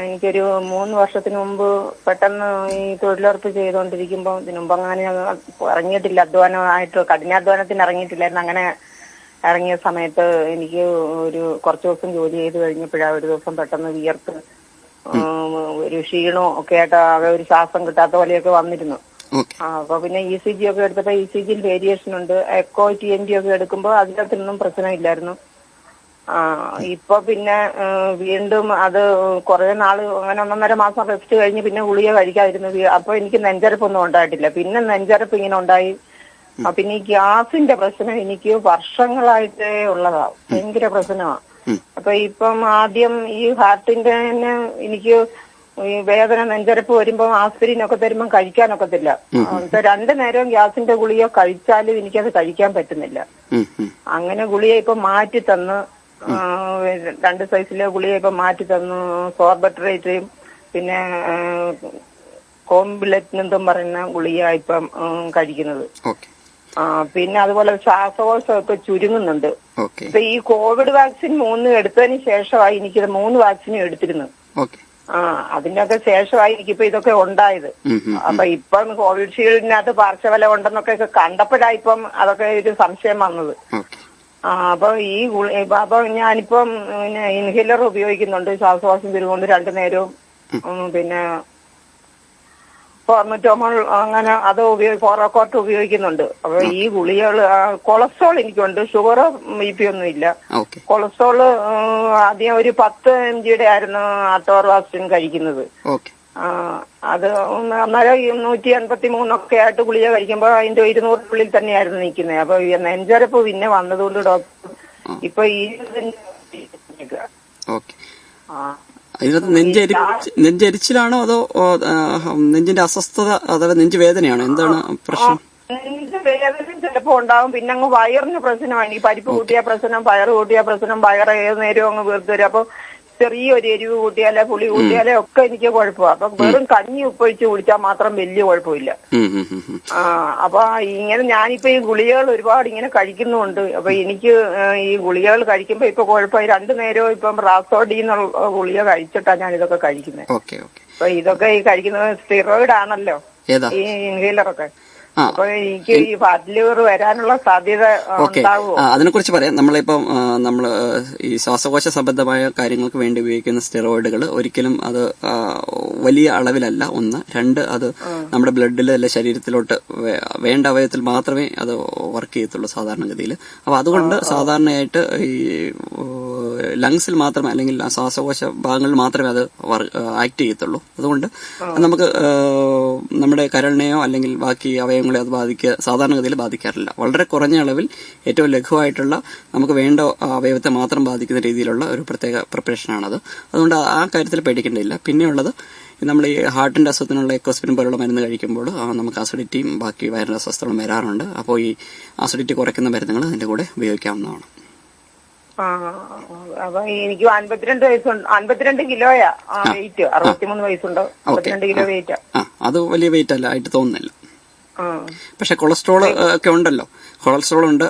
എനിക്കൊരു 3 വർഷത്തിന് മുമ്പ് പെട്ടെന്ന് ഈ തൊഴിലുറപ്പ് ചെയ്തുകൊണ്ടിരിക്കുമ്പോൾ, ഇതിനു മുമ്പ് അങ്ങനെ ഇറങ്ങിയിട്ടില്ല, അധ്വാനമായിട്ട് കഠിനാധ്വാനത്തിന് ഇറങ്ങിയിട്ടില്ലായിരുന്നു. അങ്ങനെ ഇറങ്ങിയ സമയത്ത് എനിക്ക് കുറച്ചു ദിവസം ജോലി ചെയ്ത് കഴിഞ്ഞപ്പോഴാണ് ഒരു ദിവസം പെട്ടെന്ന് വിയർത്ത് ഒരു ക്ഷീണവും ഒക്കെ ആയിട്ട് ആകെ ഒരു ശ്വാസം കിട്ടാത്ത പോലെയൊക്കെ വന്നിരുന്നു. അപ്പൊ പിന്നെ ECG ഒക്കെ എടുത്തപ്പോ ECGയിൽ വേരിയേഷൻ ഉണ്ട്. എക്കോ TMT ഒക്കെ എടുക്കുമ്പോൾ അതിനകത്തൊന്നും പ്രശ്നമില്ലായിരുന്നു. ഇപ്പൊ പിന്നെ വീണ്ടും അത് കുറെ നാള് അങ്ങനെ 1.5 മാസം റെസ്റ്റ് കഴിഞ്ഞ് പിന്നെ ഗുളിക കഴിക്കാതിരുന്നു. അപ്പൊ എനിക്ക് നെഞ്ചരപ്പൊന്നും ഉണ്ടായിട്ടില്ല. പിന്നെ നെഞ്ചരപ്പ് ഇങ്ങനെ ഉണ്ടായി. പിന്നെ ഈ ഗ്യാസിന്റെ പ്രശ്നം എനിക്ക് വർഷങ്ങളായിട്ടേ ഉള്ളതാ, ഭയങ്കര പ്രശ്നമാണ്. അപ്പൊ ഇപ്പം ആദ്യം ഈ ഹാർട്ടിന്റെ തന്നെ എനിക്ക് ഈ വേദന, നെഞ്ചരപ്പ് വരുമ്പോ ആസ്പിരിനൊക്കെ തരുമ്പോ കഴിക്കാനൊക്കത്തില്ല. 2 നേരം ഗ്യാസിന്റെ ഗുളിക കഴിച്ചാലും എനിക്കത് കഴിക്കാൻ പറ്റുന്നില്ല. അങ്ങനെ ഗുളിക ഇപ്പൊ മാറ്റി തന്ന് 2 സൈസിലെ ഗുളിക ഇപ്പൊ മാറ്റി തന്നു. സോർബട്രേറ്റും പിന്നെ കോംബിലറ്റിനെന്തും പറയുന്ന ഗുളിക ഇപ്പം കഴിക്കുന്നത്. പിന്നെ അതുപോലെ ശ്വാസകോശം ഇപ്പൊ ചുരുങ്ങുന്നുണ്ട്. ഇപ്പൊ ഈ കോവിഡ് വാക്സിൻ 3 എടുത്തതിന് ശേഷമായി എനിക്കിത് 3 വാക്സിനും എടുത്തിരുന്നു. അതിന്റെയൊക്കെ ശേഷമായി എനിക്കിപ്പോ ഇതൊക്കെ ഉണ്ടായത്. അപ്പൊ ഇപ്പം കോവിഷീൽഡിനകത്ത് പാർശ്വഫലം ഉണ്ടെന്നൊക്കെ കണ്ടപ്പോഴാണ് ഇപ്പം അതൊക്കെ ഒരു സംശയം വന്നത്. അപ്പൊ അപ്പൊ ഞാനിപ്പം ഇൻഹേലർ ഉപയോഗിക്കുന്നുണ്ട്. ശ്വാസകോശം ചുരുങ്ങുകൊണ്ട് 2 നേരവും പിന്നെ ഫോർമറ്റോമോൾ അങ്ങനെ അത് ഫോറോക്കോട്ട് ഉപയോഗിക്കുന്നുണ്ട്. അപ്പൊ ഈ ഗുളികകൾ കൊളസ്ട്രോൾ എനിക്കുണ്ട്. ഷുഗർ BP ഒന്നും ഇല്ല. കൊളസ്ട്രോൾ ആദ്യം ഒരു 10 mg ആയിരുന്നു അറ്റോർവാക്സിൻ കഴിക്കുന്നത്. അത് അന്നേരം 183 ഒക്കെ ആയിട്ട് ഗുളിക കഴിക്കുമ്പോ അതിന്റെ 200 തന്നെയായിരുന്നു നിൽക്കുന്നത്. അപ്പൊ നെഞ്ചരപ്പ് പിന്നെ വന്നതുകൊണ്ട് ഡോക്ടർ ഇപ്പൊ ഇതിനകത്ത് നെഞ്ചരിച്ചിലാണോ അതോ നെഞ്ചിന്റെ അസ്വസ്ഥത അഥവാ നെഞ്ച് വേദനയാണോ, എന്താണ് പ്രശ്നം? നെഞ്ച് വേദന ചിലപ്പോ ഉണ്ടാവും. പിന്നെ അങ്ങ് വയറിന് പ്രശ്നമാണ്. ഈ പരിപ്പ് കൂട്ടിയ പ്രശ്നം, പയറ് കൂട്ടിയ പ്രശ്നം, വയറ് ഏത് നേരവും അങ്ങ് വീർത്ത് വരും. അപ്പൊ ചെറിയൊരു എരിവ് കൂട്ടിയാലേ പുളി കൂട്ടിയാലേ ഒക്കെ എനിക്ക് കുഴപ്പമാണ്. അപ്പൊ വെറും കഞ്ഞി ഉപ്പൊഴിച്ച് കുടിച്ചാൽ മാത്രം വലിയ കുഴപ്പമില്ല. അപ്പൊ ഇങ്ങനെ ഞാനിപ്പോ ഈ ഗുളികകൾ ഒരുപാട് ഇങ്ങനെ കഴിക്കുന്നുണ്ട്. അപ്പൊ എനിക്ക് ഈ ഗുളികകൾ കഴിക്കുമ്പോ ഇപ്പൊ കുഴപ്പമായി. 2 നേരവും ഇപ്പം റാസോഡി എന്നുള്ള ഗുളിക കഴിച്ചിട്ടാണ് ഞാൻ ഇതൊക്കെ കഴിക്കുന്നത്. അപ്പൊ ഇതൊക്കെ ഈ കഴിക്കുന്നത് സ്റ്റിറോയിഡ് ആണല്ലോ ഈ ഇൻഹേലറൊക്കെ. അപ്പൊ എനിക്ക് ഈ ഫാറ്റ് ലിവർ വരാനുള്ള സാധ്യത ഉണ്ടാവുമോ? അതിനെ കുറിച്ച് പറയാം. നമ്മളിപ്പം നമ്മള് ഈ ശ്വാസകോശ സംബന്ധമായ കാര്യങ്ങൾക്ക് വേണ്ടി ഉപയോഗിക്കുന്ന സ്റ്റിറോയിഡുകൾ ഒരിക്കലും അത് വലിയ അളവിലല്ല. 1, 2 അത് നമ്മുടെ ബ്ലഡിൽ അല്ലെ ശരീരത്തിലോട്ട് വേണ്ട അവയവത്തിൽ മാത്രമേ അത് വർക്ക് ചെയ്യത്തുള്ളൂ സാധാരണഗതിയിൽ. അപ്പൊ അതുകൊണ്ട് സാധാരണയായിട്ട് ഈ ലങ്സിൽ മാത്രമേ അല്ലെങ്കിൽ ശ്വാസകോശ ഭാഗങ്ങളിൽ മാത്രമേ അത് ആക്ട് ചെയ്യത്തുള്ളൂ. അതുകൊണ്ട് നമുക്ക് നമ്മുടെ കരളിനെയോ അല്ലെങ്കിൽ ബാക്കി അവയവങ്ങളെ അത് സാധാരണഗതിയിൽ ബാധിക്കാറില്ല. വളരെ കുറഞ്ഞ അളവിൽ ഏറ്റവും ലഘുവായിട്ടുള്ള നമുക്ക് വേണ്ട അവയവത്തെ മാത്രം ബാധിക്കുന്ന രീതിയിലുള്ള ഒരു പ്രത്യേക പ്രിപ്പറേഷനാണത്. അതുകൊണ്ട് ആ കാര്യത്തിൽ പേടിക്കേണ്ടതില്ല. പിന്നെയുള്ളത് നമ്മൾ ഈ ഹാർട്ടിന്റെ അസുഖത്തിനുള്ള എക്കോസ്പിരിൻ പോലുള്ള മരുന്ന് കഴിക്കുമ്പോൾ നമുക്ക് അസിഡിറ്റിയും ബാക്കി വയറിന്റെ അസ്വസ്ഥതകളും വരാറുണ്ട്. അപ്പോൾ ഈ അസിഡിറ്റി കുറയ്ക്കുന്ന മരുന്നുകൾ അതിന്റെ കൂടെ ഉപയോഗിക്കാവുന്നതാണ്. അപ്പൊ എനിക്ക് 52 വയസ്സുണ്ട്. 52 കിലോയാ വെയിറ്റ്. 63 വയസ്സുണ്ടോ? 52 കിലോ വെയിറ്റാ. അത് വലിയ വെയിറ്റ് അല്ല ആയിട്ട് തോന്നുന്നില്ല. പക്ഷെ കൊളസ്ട്രോൾ ഒക്കെ ഉണ്ടല്ലോ. കൊളസ്ട്രോൾ ഉണ്ട്.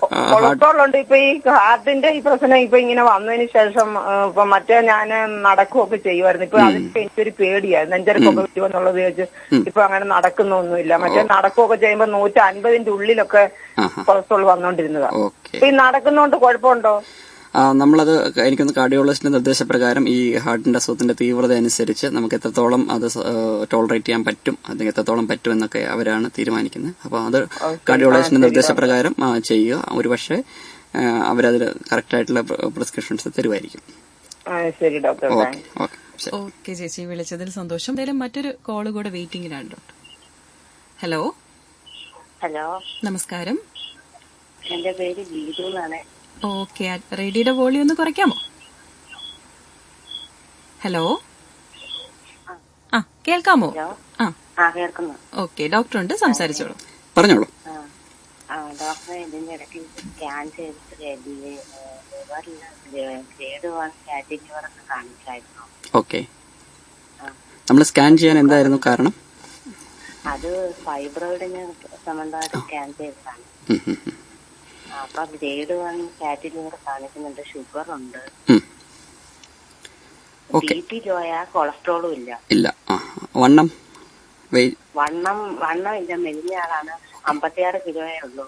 ഇപ്പൊ ഈ ഹാർട്ടിന്റെ ഈ പ്രശ്നം ഇപ്പൊ ഇങ്ങനെ വന്നതിന് ശേഷം ഇപ്പൊ മറ്റേ ഞാൻ നടക്കുകയൊക്കെ ചെയ്യുമായിരുന്നു. ഇപ്പൊ അതിപ്പോ എനിക്കൊരു പേടിയായിരുന്നു. നെഞ്ചരപ്പൊക്കെ വരുമെന്നുള്ളത് വെച്ച് ഇപ്പൊ അങ്ങനെ നടക്കുന്നൊന്നുമില്ല. മറ്റേ നടക്കുകയൊക്കെ ചെയ്യുമ്പോ 150ന്റെ ഉള്ളിലൊക്കെ കൊളസ്ട്രോൾ വന്നോണ്ടിരുന്നതാ. ഇപ്പൊ ഈ നടക്കുന്നോണ്ട് കുഴപ്പമുണ്ടോ? നമ്മളത് എനിക്കൊന്ന് കാർഡിയോളജിസ്റ്റിന്റെ നിർദ്ദേശപ്രകാരം ഈ ഹാർട്ടിന്റെ അസുഖത്തിന്റെ തീവ്രത അനുസരിച്ച് നമുക്ക് എത്രത്തോളം അത് ടോളറേറ്റ് ചെയ്യാൻ പറ്റും, അല്ലെങ്കിൽ എത്രത്തോളം പറ്റും എന്നൊക്കെ അവരാണ് തീരുമാനിക്കുന്നത്. അപ്പൊ അത് കാർഡിയോളജിസ്റ്റിന്റെ നിർദ്ദേശപ്രകാരം ചെയ്യുക. ഒരുപക്ഷെ അവരതിൽ കറക്റ്റ് ആയിട്ടുള്ള പ്രിസ്ക്രിപ്ഷൻസ് തരുമായിരിക്കും. ശരി ഡോക്ടർ. ഓക്കെ ചേച്ചി, വിളിച്ചതിൽ സന്തോഷം. എന്തായാലും മറ്റൊരു കോള് കൂടെ വെയിറ്റിംഗിലാണ് ഡോക്ടർ. ഹലോ. നമസ്കാരം. എന്റെ പേര് ഗീതു എന്നാണ്. ഓക്കെ, റേഡിയോയുടെ വോളിയം ഒന്ന് കുറയ്ക്കാമോ? ഹലോ. കേൾക്കാമോ? ഓക്കെ, ഡോക്ടർ ഉണ്ട്, സംസാരിച്ചോളൂ. പറഞ്ഞോളൂ. ഡോക്ടറെ ഇതിന്റെ ഇടയ്ക്ക് സ്കാൻ ചെയ്തിട്ട് ഗ്രേഡ് 1 ഫാറ്റി ലിവർ ഒക്കെ കാണിച്ചായിരുന്നു. ഓക്കെ, നമ്മൾ സ്കാൻ ചെയ്യാൻ എന്തായിരുന്നു കാരണം? അത് ഫൈബ്രോയിഡിന് സംബന്ധമായിട്ട് സ്കാൻ ചെയ്തതാണ്. അപ്പൊ ഗ്രേഡ് 1 ഫാറ്റി ലിവർ കാണിക്കുന്നുണ്ട്. ഷുഗർ ഉണ്ട്. BP ലോയാ, കൊളസ്ട്രോളും ഇല്ല. വണ്ണം ഇല്ല, മെലിഞ്ഞ ആളാണ്. 56 കിലോയേ ഉള്ളൂ.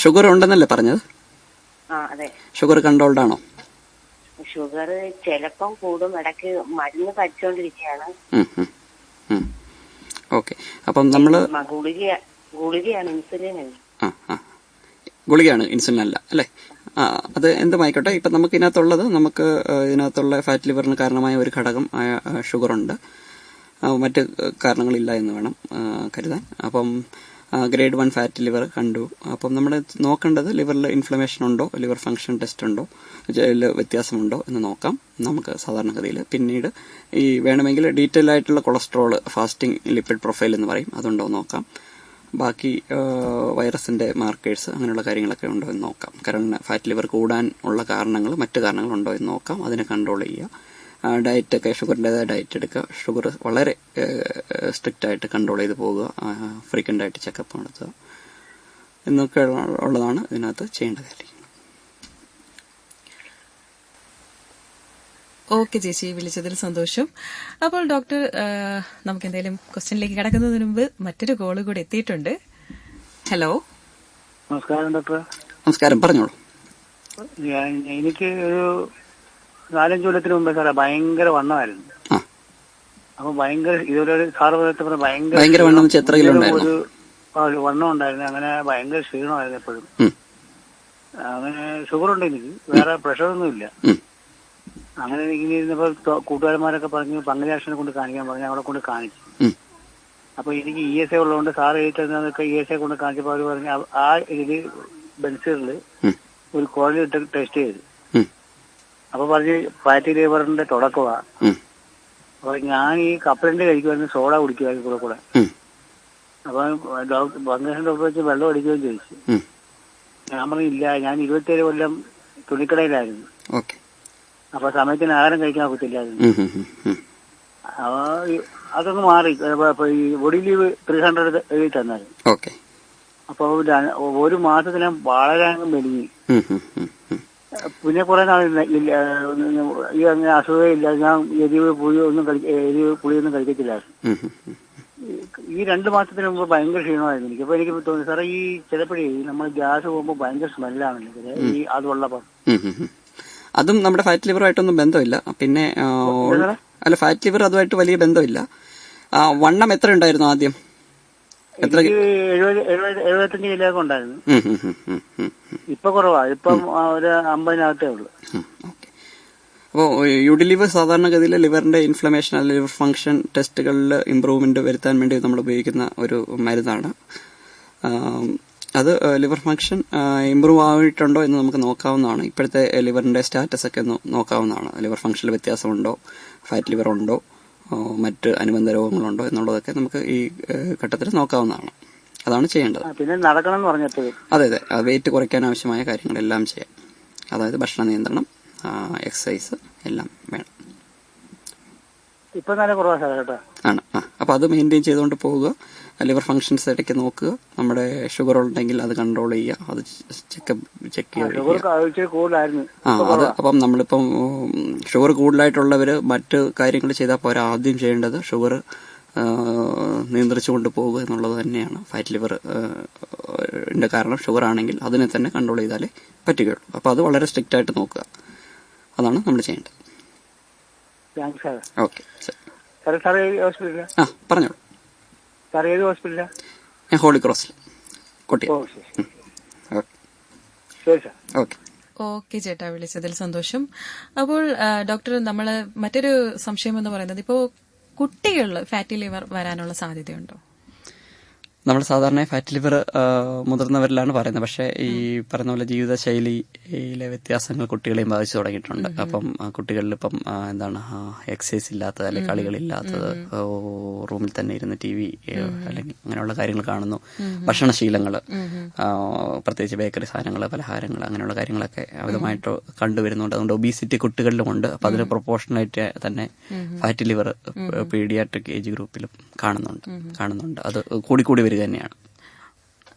ഷുഗർ ഉണ്ടെന്നല്ലേ പറഞ്ഞത്? അതെ. ഷുഗർ കൺട്രോൾഡ് ആണോ? ഷുഗർ ചിലപ്പം കൂടും. ഇടയ്ക്ക് മരുന്ന് കഴിച്ചുകൊണ്ടിരിക്കുകയാണ്. ഓക്കെ, അപ്പം നമ്മള് ഗുളികയാണ്, ഇൻസുലിൻ അല്ല. ഗുളികയാണ്, ഇൻസുലിൻ അല്ല അല്ലേ? അത് എന്തുമായിക്കോട്ടെ. ഇപ്പം നമുക്ക് ഇതിനകത്തുള്ള ഫാറ്റ് ലിവറിന് കാരണമായ ഒരു ഘടകം ഷുഗറുണ്ട്. മറ്റ് കാരണങ്ങളില്ല എന്ന് വേണം കരുതാൻ. അപ്പം ഗ്രേഡ് 1 ഫാറ്റ് ലിവർ കണ്ടു. അപ്പം നമ്മൾ നോക്കേണ്ടത് ലിവറിൽ ഇൻഫ്ലമേഷൻ ഉണ്ടോ, ലിവർ ഫംഗ്ഷൻ ടെസ്റ്റ് ഉണ്ടോ, വ്യത്യാസമുണ്ടോ എന്ന് നോക്കാം നമുക്ക് സാധാരണഗതിയിൽ. പിന്നീട് ഈ വേണമെങ്കിൽ ഡീറ്റെയിൽ ആയിട്ടുള്ള കൊളസ്ട്രോൾ ഫാസ്റ്റിംഗ് ലിപ്പിഡ് പ്രൊഫൈൽ എന്ന് പറയും, അതുണ്ടോ നോക്കാം. ബാക്കി വൈറസിന്റെ മാർക്കേഴ്സ് അങ്ങനെയുള്ള കാര്യങ്ങളൊക്കെ ഉണ്ടോ എന്ന് നോക്കാം. കാരണം ഫാറ്റ് ലിവർ കൂടാൻ ഉള്ള കാരണങ്ങൾ മറ്റു കാരണങ്ങൾ ഉണ്ടോ എന്ന് നോക്കാം. അതിനെ കൺട്രോൾ ചെയ്യുക. ഡയറ്റൊക്കെ ഷുഗറിൻ്റെതായ ഡയറ്റ് എടുക്കുക. ഷുഗർ വളരെ സ്ട്രിക്റ്റ് ആയിട്ട് കൺട്രോൾ ചെയ്ത് പോകുക. ഫ്രീക്വൻ്റ് ആയിട്ട് ചെക്കപ്പ് നടത്തുക എന്നൊക്കെ ഉള്ളതാണ് ഇതിനകത്ത് ചെയ്യേണ്ട കാര്യം. ഓക്കെ ചേച്ചി, വിളിച്ചതിൽ സന്തോഷം. അപ്പോൾ ഡോക്ടർ, നമുക്ക് എന്തെങ്കിലും ക്വസ്റ്റ്യനിലേക്ക് കിടക്കുന്നതിന് മുമ്പ് മറ്റൊരു കോള് കൂടെ എത്തിയിട്ടുണ്ട്. ഹലോ, നമസ്കാരം ഡോക്ടർ. നമസ്കാരം, പറഞ്ഞോളൂ. എനിക്ക് ഒരു 4-5 കൊല്ലത്തിന് മുമ്പേ സാറേ ഭയങ്കര വണ്ണമായിരുന്നു. അപ്പൊ ഭയങ്കര ഇതുപോലെ സാറ് പറഞ്ഞ ഭയങ്കര വണ്ണം വെച്ച് എത്ര കിലോ ഉണ്ടായിരുന്നു? ഒരു വണ്ണം ഉണ്ടായിരുന്നു. അങ്ങനെ ഭയങ്കര ക്ഷീണമായിരുന്നു എപ്പോഴും. അങ്ങനെ ഷുഗർ ഉണ്ട് എനിക്ക്, വേറെ പ്രഷറൊന്നും ഇല്ല. അങ്ങനെ ഇങ്ങനെ ഇരുന്നപ്പോ കൂട്ടുകാരന്മാരൊക്കെ പറഞ്ഞു പങ്കജാക്ഷനെ കൊണ്ട് കാണിക്കാൻ പറഞ്ഞു. അവിടെ കൊണ്ട് കാണിച്ചു. അപ്പൊ എനിക്ക് ESA ഉള്ളതുകൊണ്ട് സാറ് എഴുതുന്നതൊക്കെ ESA കൊണ്ട് കാണിച്ചപ്പോ അവര് പറഞ്ഞു ആ ഇതില് ബെൻസീറില് ഒരു കോഴിലിട്ട് ടെസ്റ്റ് ചെയ്തു. അപ്പൊ പറഞ്ഞ് ഫാറ്റി ലിവറിന്റെ തുടക്കമാ. അപ്പൊ ഞാൻ ഈ കപ്പലണ്ടി കഴിക്കുമായിരുന്നു, സോഡ കുടിക്കുമായിരുന്നു കൂടെ. അപ്പൊ പങ്കജാക്ഷൻ ഡോക്ടർ വെച്ച് വെള്ളം അടിക്കുകയും ചോദിച്ചു. ഞാൻ പറഞ്ഞില്ല, ഞാൻ 27 കൊല്ലം തുണിക്കടയിലായിരുന്നു. അപ്പൊ സമയത്തിന് ആഹാരം കഴിക്കാൻ ഒക്കത്തില്ലായിരുന്നു. അപ്പൊ അതൊന്ന് മാറി. ഈ ബോഡി ലീവ് 300 എഴുതി തന്നായിരുന്നു. അപ്പൊ 1 മാസത്തിന് വളരെ മെലിഞ്ഞു. പിന്നെ കുറെ നാൾ ഈ അങ്ങനെ അസുഖം ഇല്ല. ഞാൻ എരിവ് പുളിയൊന്നും കഴിക്കത്തില്ലായിരുന്നു. ഈ 2 മാസത്തിന് മുമ്പ് ഭയങ്കര ക്ഷീണമായിരുന്നു എനിക്ക്. അപ്പൊ എനിക്ക് തോന്നി സാറേ, ഈ ചിലപ്പോഴേ നമ്മൾ ഗ്യാസ് പോകുമ്പോ ഭയങ്കര സ്മെല്ലാണല്ലോ ഈ അതുള്ളപ്പോ. അതും നമ്മുടെ ഫാറ്റ് ലിവറുമായിട്ടൊന്നും ബന്ധമില്ല. പിന്നെ അല്ല, ഫാറ്റ് ലിവർ അതുമായിട്ട് വലിയ ബന്ധമില്ല. വണ്ണം എത്ര ഉണ്ടായിരുന്നു ആദ്യം? 75 കിലോ ഉണ്ടായിരുന്നു. ഇപ്പൊ കുറവാ, ഇപ്പം ഒരു 50-നകത്തേ ഉള്ളു. അപ്പോൾ യുഡിലിവർ സാധാരണഗതിയിൽ ലിവറിന്റെ ഇൻഫ്ലമേഷൻ അല്ലെങ്കിൽ ലിവർ ഫംഗ്ഷൻ ടെസ്റ്റുകളിൽ ഇംപ്രൂവ്മെന്റ് വരുത്താൻ വേണ്ടി നമ്മൾ ഉപയോഗിക്കുന്ന ഒരു മരുന്നാണ്. അത് ലിവർ ഫംഗ്ഷൻ ഇമ്പ്രൂവ് ആയിട്ടുണ്ടോ എന്ന് നമുക്ക് നോക്കാവുന്നതാണ്. ഇപ്പോഴത്തെ ലിവറിന്റെ സ്റ്റാറ്റസ് ഒക്കെ ഒന്ന് നോക്കാവുന്നതാണ്. ലിവർ ഫംഗ്ഷനിൽ വ്യത്യാസമുണ്ടോ, ഫാറ്റ് ലിവർ ഉണ്ടോ, മറ്റ് അനുബന്ധ രോഗങ്ങളുണ്ടോ എന്നുള്ളതൊക്കെ നമുക്ക് ഈ ഘട്ടത്തിൽ നോക്കാവുന്നതാണ്. അതാണ് ചെയ്യേണ്ടത്. പിന്നെ നടക്കണം എന്ന് പറഞ്ഞപ്പോൾ അതെ, വെയിറ്റ് കുറയ്ക്കാൻ ആവശ്യമായ കാര്യങ്ങളെല്ലാം ചെയ്യാം. അതായത് ഭക്ഷണ നിയന്ത്രണം, എക്സസൈസ് എല്ലാം വേണം. ഇപ്പൊ നല്ല കുറവാ കേട്ടോ. ആണ്. അപ്പൊ അത് മെയിൻറ്റെയിൻ ചെയ്തുകൊണ്ട് പോവുക. ലിവർ ഫംഗ്ഷൻസ് ഇടയ്ക്ക് നോക്കുക. നമ്മുടെ ഷുഗർ ഉണ്ടെങ്കിൽ അത് കൺട്രോൾ ചെയ്യുക. അത് ചെക്ക് ചെയ്യുക. അത് അപ്പം നമ്മളിപ്പം ഷുഗർ കൂടുതലായിട്ടുള്ളവര് മറ്റ് കാര്യങ്ങൾ ചെയ്താൽ പോരാ. ആദ്യം ചെയ്യേണ്ടത് ഷുഗർ നിയന്ത്രിച്ചു കൊണ്ട് പോകുക എന്നുള്ളത് തന്നെയാണ്. ഫാറ്റ് ലിവർ കാരണം ഷുഗർ ആണെങ്കിൽ അതിനെ തന്നെ കൺട്രോൾ ചെയ്താലേ പറ്റുകയുള്ളൂ. അപ്പൊ അത് വളരെ സ്ട്രിക്റ്റ് ആയിട്ട് നോക്കുക. അതാണ് നമ്മൾ ചെയ്യേണ്ടത്. ഓക്കെ, പറഞ്ഞോളൂ. ഞാൻ ഹോളി ക്രോസിൽ കൊട്ടിയം. ഓക്കെ ചേട്ടാ, വിളിച്ചതിൽ സന്തോഷം. അപ്പോൾ ഡോക്ടർ, നമ്മള് മറ്റൊരു സംശയം എന്ന് പറയുന്നത്, ഇപ്പോ കുട്ടികളിൽ ഫാറ്റി ലിവർ വരാനുള്ള സാധ്യതയുണ്ടോ? നമ്മൾ സാധാരണ ഫാറ്റ് ലിവർ മുതിർന്നവരിലാണ് പറയുന്നത്. പക്ഷേ ഈ പറയുന്ന പോലെ ജീവിതശൈലിയിലെ വ്യത്യാസങ്ങൾ കുട്ടികളെയും ബാധിച്ചു തുടങ്ങിയിട്ടുണ്ട്. അപ്പം കുട്ടികളിൽ ഇപ്പം എക്സസൈസ് ഇല്ലാത്തത്, അല്ലെങ്കിൽ കളികളില്ലാത്തത്, റൂമിൽ തന്നെ ഇരുന്ന് TV അല്ലെങ്കിൽ അങ്ങനെയുള്ള കാര്യങ്ങൾ കാണുന്നു. ഭക്ഷണശീലങ്ങൾ, പ്രത്യേകിച്ച് ബേക്കറി സാധനങ്ങൾ, പലഹാരങ്ങൾ, അങ്ങനെയുള്ള കാര്യങ്ങളൊക്കെ അമിതമായിട്ട് കണ്ടുവരുന്നുണ്ട്. അതുകൊണ്ട് ഒബീസിറ്റി കുട്ടികളിലുമുണ്ട്. അപ്പം അതിന് പ്രൊപ്പോർഷനായിട്ട് തന്നെ ഫാറ്റ് ലിവർ പീഡിയാട്രിക് ഏജ് ഗ്രൂപ്പിലും കാണുന്നുണ്ട്. അത് കൂടിക്കൂടി വരിക തന്നെയാണ്.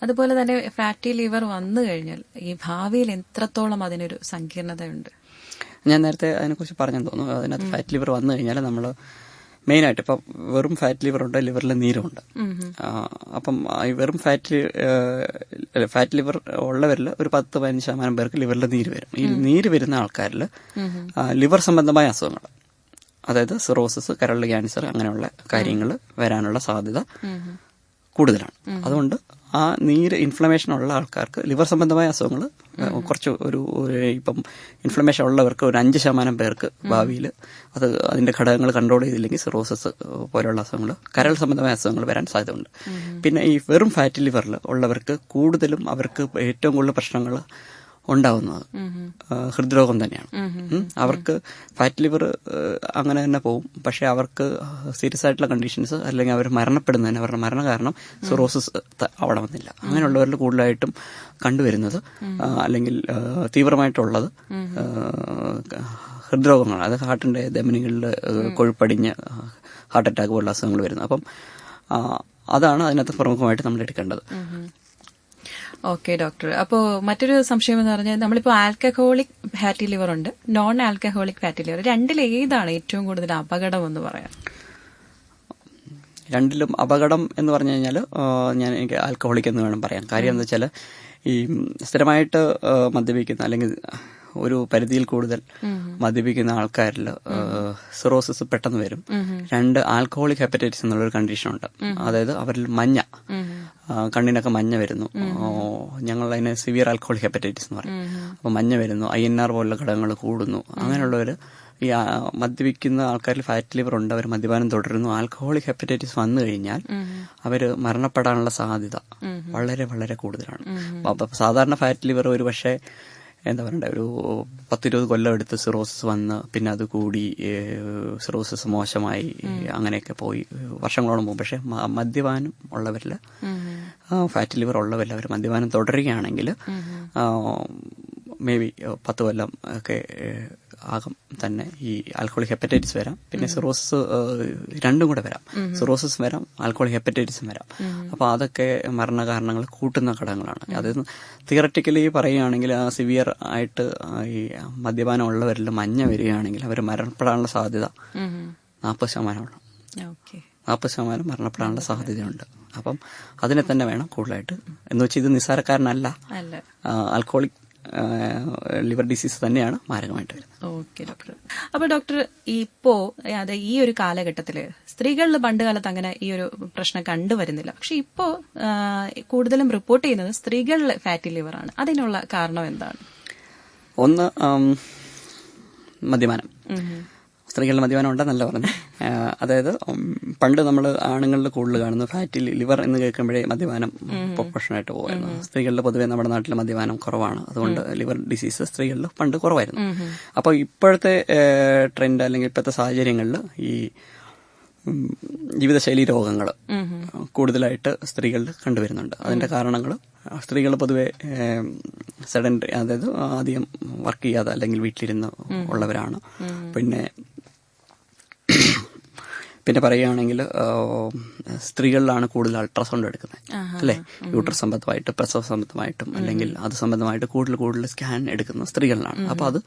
അതുപോലെ തന്നെ ഫാറ്റി ലിവർ വന്നു കഴിഞ്ഞാൽ ഈ ഭാവിയിൽ എത്രത്തോളം അതിനൊരു സങ്കീർണതയുണ്ട്? ഞാൻ നേരത്തെ അതിനെക്കുറിച്ച് പറഞ്ഞെന്ന് തോന്നുന്നു. അതിനകത്ത് ഫാറ്റ് ലിവർ വന്നു കഴിഞ്ഞാൽ നമ്മൾ മെയിനായിട്ട് ഇപ്പം വെറും ഫാറ്റ് ലിവർ ഉണ്ട്, ലിവറിൽ നീരുണ്ട്. അപ്പം ഈ വെറും ഫാറ്റ് ലിവർ ഉള്ളവരിൽ ഒരു 10-15% പേർക്ക് ലിവറിൽ നീര് വരും. ഈ നീര് വരുന്ന ആൾക്കാരിൽ ലിവർ സംബന്ധമായ അസുഖങ്ങൾ, അതായത് സിറോസിസ്, കരൾ ക്യാൻസർ, അങ്ങനെയുള്ള കാര്യങ്ങൾ വരാനുള്ള സാധ്യത കൂടുതലാണ്. അതുകൊണ്ട് ആ നീര് ഇൻഫ്ലമേഷൻ ഉള്ള ആൾക്കാർക്ക് ലിവർ സംബന്ധമായ അസുഖങ്ങൾ കുറച്ച് ഇപ്പം ഇൻഫ്ലമേഷൻ ഉള്ളവർക്ക് ഒരു 5% പേർക്ക് ഭാവിയിൽ അതിന്റെ ഘടകങ്ങൾ കൺട്രോൾ ചെയ്തില്ലെങ്കിൽ സിറോസിസ് പോലെയുള്ള അസുഖങ്ങൾ, കരൾ സംബന്ധമായ അസുഖങ്ങൾ വരാൻ സാധ്യതയുണ്ട്. പിന്നെ ഈ വെറും ഫാറ്റി ലിവറിൽ ഉള്ളവർക്ക് കൂടുതലും അവർക്ക് ഏറ്റവും കൂടുതൽ പ്രശ്നങ്ങൾ ഉണ്ടാവുന്നത് ഹൃദ്രോഗം തന്നെയാണ്. അവർക്ക് ഫാറ്റ് ലിവർ അങ്ങനെ തന്നെ പോകും. പക്ഷെ അവർക്ക് സീരിയസ് ആയിട്ടുള്ള കണ്ടീഷൻസ് അല്ലെങ്കിൽ അവർ മരണപ്പെടുന്നതിന് അവരുടെ മരണ കാരണം സിറോസിസ് അവിടെ വന്നില്ല. അങ്ങനെയുള്ളവരിൽ കൂടുതലായിട്ടും കണ്ടുവരുന്നത് അല്ലെങ്കിൽ തീവ്രമായിട്ടുള്ളത് ഹൃദ്രോഗങ്ങൾ, അത് ഹാർട്ടിന്റെ ധമനികളിൽ കൊഴുപ്പടിഞ്ഞ് ഹാർട്ട് അറ്റാക്ക് പോലുള്ള അസുഖങ്ങൾ വരുന്നത്. അപ്പം അതാണ് അതിനകത്ത് പ്രമുഖമായിട്ട് നമ്മൾ എടുക്കേണ്ടത്. Okay doctor. അപ്പോൾ മറ്റൊരു സംശയം എന്ന് പറഞ്ഞാൽ നമ്മളിപ്പോൾ ആൽക്കഹോളിക് ഫാറ്റി ലിവർ ഉണ്ട്, നോൺ ആൽക്കഹോളിക് ഫാറ്റി ലിവർ, രണ്ടിൽ ഏതാണ് ഏറ്റവും കൂടുതൽ അപകടം എന്ന് പറയാം? രണ്ടിലും അപകടം എന്ന് പറഞ്ഞു കഴിഞ്ഞാൽ എനിക്ക് ആൽക്കഹോളിക് എന്ന് വേണം പറയാം. കാര്യം എന്താ വെച്ചാൽ ഈ സ്ഥിരമായിട്ട് മദ്യപിക്കുന്ന അല്ലെങ്കിൽ ഒരു പരിധിയിൽ കൂടുതൽ മദ്യപിക്കുന്ന ആൾക്കാരിൽ സിറോസിസ് പെട്ടെന്ന് വരും. രണ്ട്, ആൽക്കഹോളിക് ഹെപ്പറ്റൈറ്റിസ് എന്നുള്ളൊരു കണ്ടീഷനുണ്ട്. അതായത് അവരിൽ മഞ്ഞ, കണ്ണിനൊക്കെ മഞ്ഞ വരുന്നു. ഞങ്ങൾ അതിനെ സിവിയർ ആൽക്കഹോളിക് ഹെപ്പറ്റൈറ്റിസ് എന്ന് പറയും. അപ്പൊ മഞ്ഞ വരുന്നു, INR പോലുള്ള ഘടകങ്ങൾ കൂടുന്നു. അങ്ങനെയുള്ളവര് ഈ മദ്യപിക്കുന്ന ആൾക്കാരിൽ ഫാറ്റ് ലിവർ ഉണ്ട്, അവർ മദ്യപാനം തുടരുന്നു. ആൽക്കഹോളിക് ഹെപ്പറ്റൈറ്റിസ് വന്നു കഴിഞ്ഞാൽ അവര് മരണപ്പെടാനുള്ള സാധ്യത വളരെ വളരെ കൂടുതലാണ്. അപ്പൊ സാധാരണ ഫാറ്റ് ലിവർ ഒരു പക്ഷേ എന്താ പറയണ്ടേ, ഒരു 10-20 കൊല്ലം എടുത്ത് സിറോസിസ് വന്ന് പിന്നെ അത് കൂടി സിറോസിസ് മോശമായി അങ്ങനെയൊക്കെ പോയി വർഷങ്ങളോളം പോകും. പക്ഷെ മദ്യപാനം ഉള്ളവരിൽ, ഫാറ്റ് ലിവർ ഉള്ളവരിൽ അവർ മദ്യപാനം തുടരുകയാണെങ്കിൽ മേ ബി 10 കൊല്ലം ഒക്കെ ആകും തന്നെ ഈ ആൽക്കഹോളിക് ഹെപ്പറ്റൈറ്റിസ് വരാം. പിന്നെ സിറോസിസ് രണ്ടും കൂടെ വരാം. സിറോസിസ് വരാം, ആൽക്കഹോളിക് ഹെപ്പറ്റൈറ്റിസും വരാം. അപ്പൊ അതൊക്കെ മരണകാരണങ്ങൾ കൂട്ടുന്ന ഘടകങ്ങളാണ്. അത് തിയററ്റിക്കലി പറയുകയാണെങ്കിൽ സിവിയർ ആയിട്ട് ഈ മദ്യപാനം ഉള്ളവരിൽ മഞ്ഞ വരികയാണെങ്കിൽ അവർ മരണപ്പെടാനുള്ള സാധ്യത 40% 40% മരണപ്പെടാനുള്ള സാധ്യതയുണ്ട്. അപ്പം അതിനെ തന്നെ വേണം കൂടുതലായിട്ട്. എന്ന് വെച്ചാൽ ഇത് നിസ്സാരക്കാരനല്ല, ആൽക്കഹോളിക് ലിവർ ഡിസീസ് തന്നെയാണ് മാരകമായിട്ട് വരുന്നത്. Okay doctor. അപ്പൊ ഡോക്ടർ, ഇപ്പോ ഈ ഒരു കാലഘട്ടത്തില് സ്ത്രീകളിൽ പണ്ട് കാലത്ത് അങ്ങനെ ഈ ഒരു പ്രശ്നം കണ്ടുവരുന്നില്ല. പക്ഷെ ഇപ്പോ കൂടുതലും റിപ്പോർട്ട് ചെയ്യുന്നത് സ്ത്രീകളിൽ ഫാറ്റി ലിവർ ആണ്. അതിനുള്ള കാരണം എന്താണ്? ഒന്ന്, മദ്യപാനം. സ്ത്രീകളുടെ മദ്യപാനം ഉണ്ടെന്നല്ല പറഞ്ഞു. അതായത് പണ്ട് നമ്മൾ ആണുങ്ങളിൽ കൂടുതൽ കാണുന്നു ഫാറ്റി ലിവർ എന്ന് കേൾക്കുമ്പോഴേ മദ്യപാനം പ്രൊപ്പോർഷനായിട്ട് പോകുമായിരുന്നു. സ്ത്രീകളിൽ പൊതുവെ നമ്മുടെ നാട്ടിൽ മദ്യപാനം കുറവാണ്. അതുകൊണ്ട് ലിവർ ഡിസീസ് സ്ത്രീകളിൽ പണ്ട് കുറവായിരുന്നു. അപ്പോൾ ഇപ്പോഴത്തെ ട്രെൻഡ് അല്ലെങ്കിൽ ഇപ്പോഴത്തെ സാഹചര്യങ്ങളിൽ ഈ ജീവിതശൈലി രോഗങ്ങൾ കൂടുതലായിട്ട് സ്ത്രീകളിൽ കണ്ടുവരുന്നുണ്ട്. അതിന്റെ കാരണങ്ങൾ സ്ത്രീകൾ പൊതുവെ സെഡൻറ്ററി, അതായത് അധികം വർക്ക് ചെയ്യാതെ അല്ലെങ്കിൽ വീട്ടിലിരുന്ന് ഉള്ളവരാണ്. പിന്നെ പറയുകയാണെങ്കിൽ സ്ത്രീകളിലാണ് കൂടുതൽ അൾട്രാസൗണ്ട് എടുക്കുന്നത്, അല്ലെ? യൂട്രസ് സംബന്ധമായിട്ട്, പ്രസവ സംബന്ധമായിട്ടും അല്ലെങ്കിൽ അത് സംബന്ധമായിട്ട് കൂടുതൽ സ്കാൻ എടുക്കുന്ന സ്ത്രീകളിലാണ്. അപ്പൊ അത്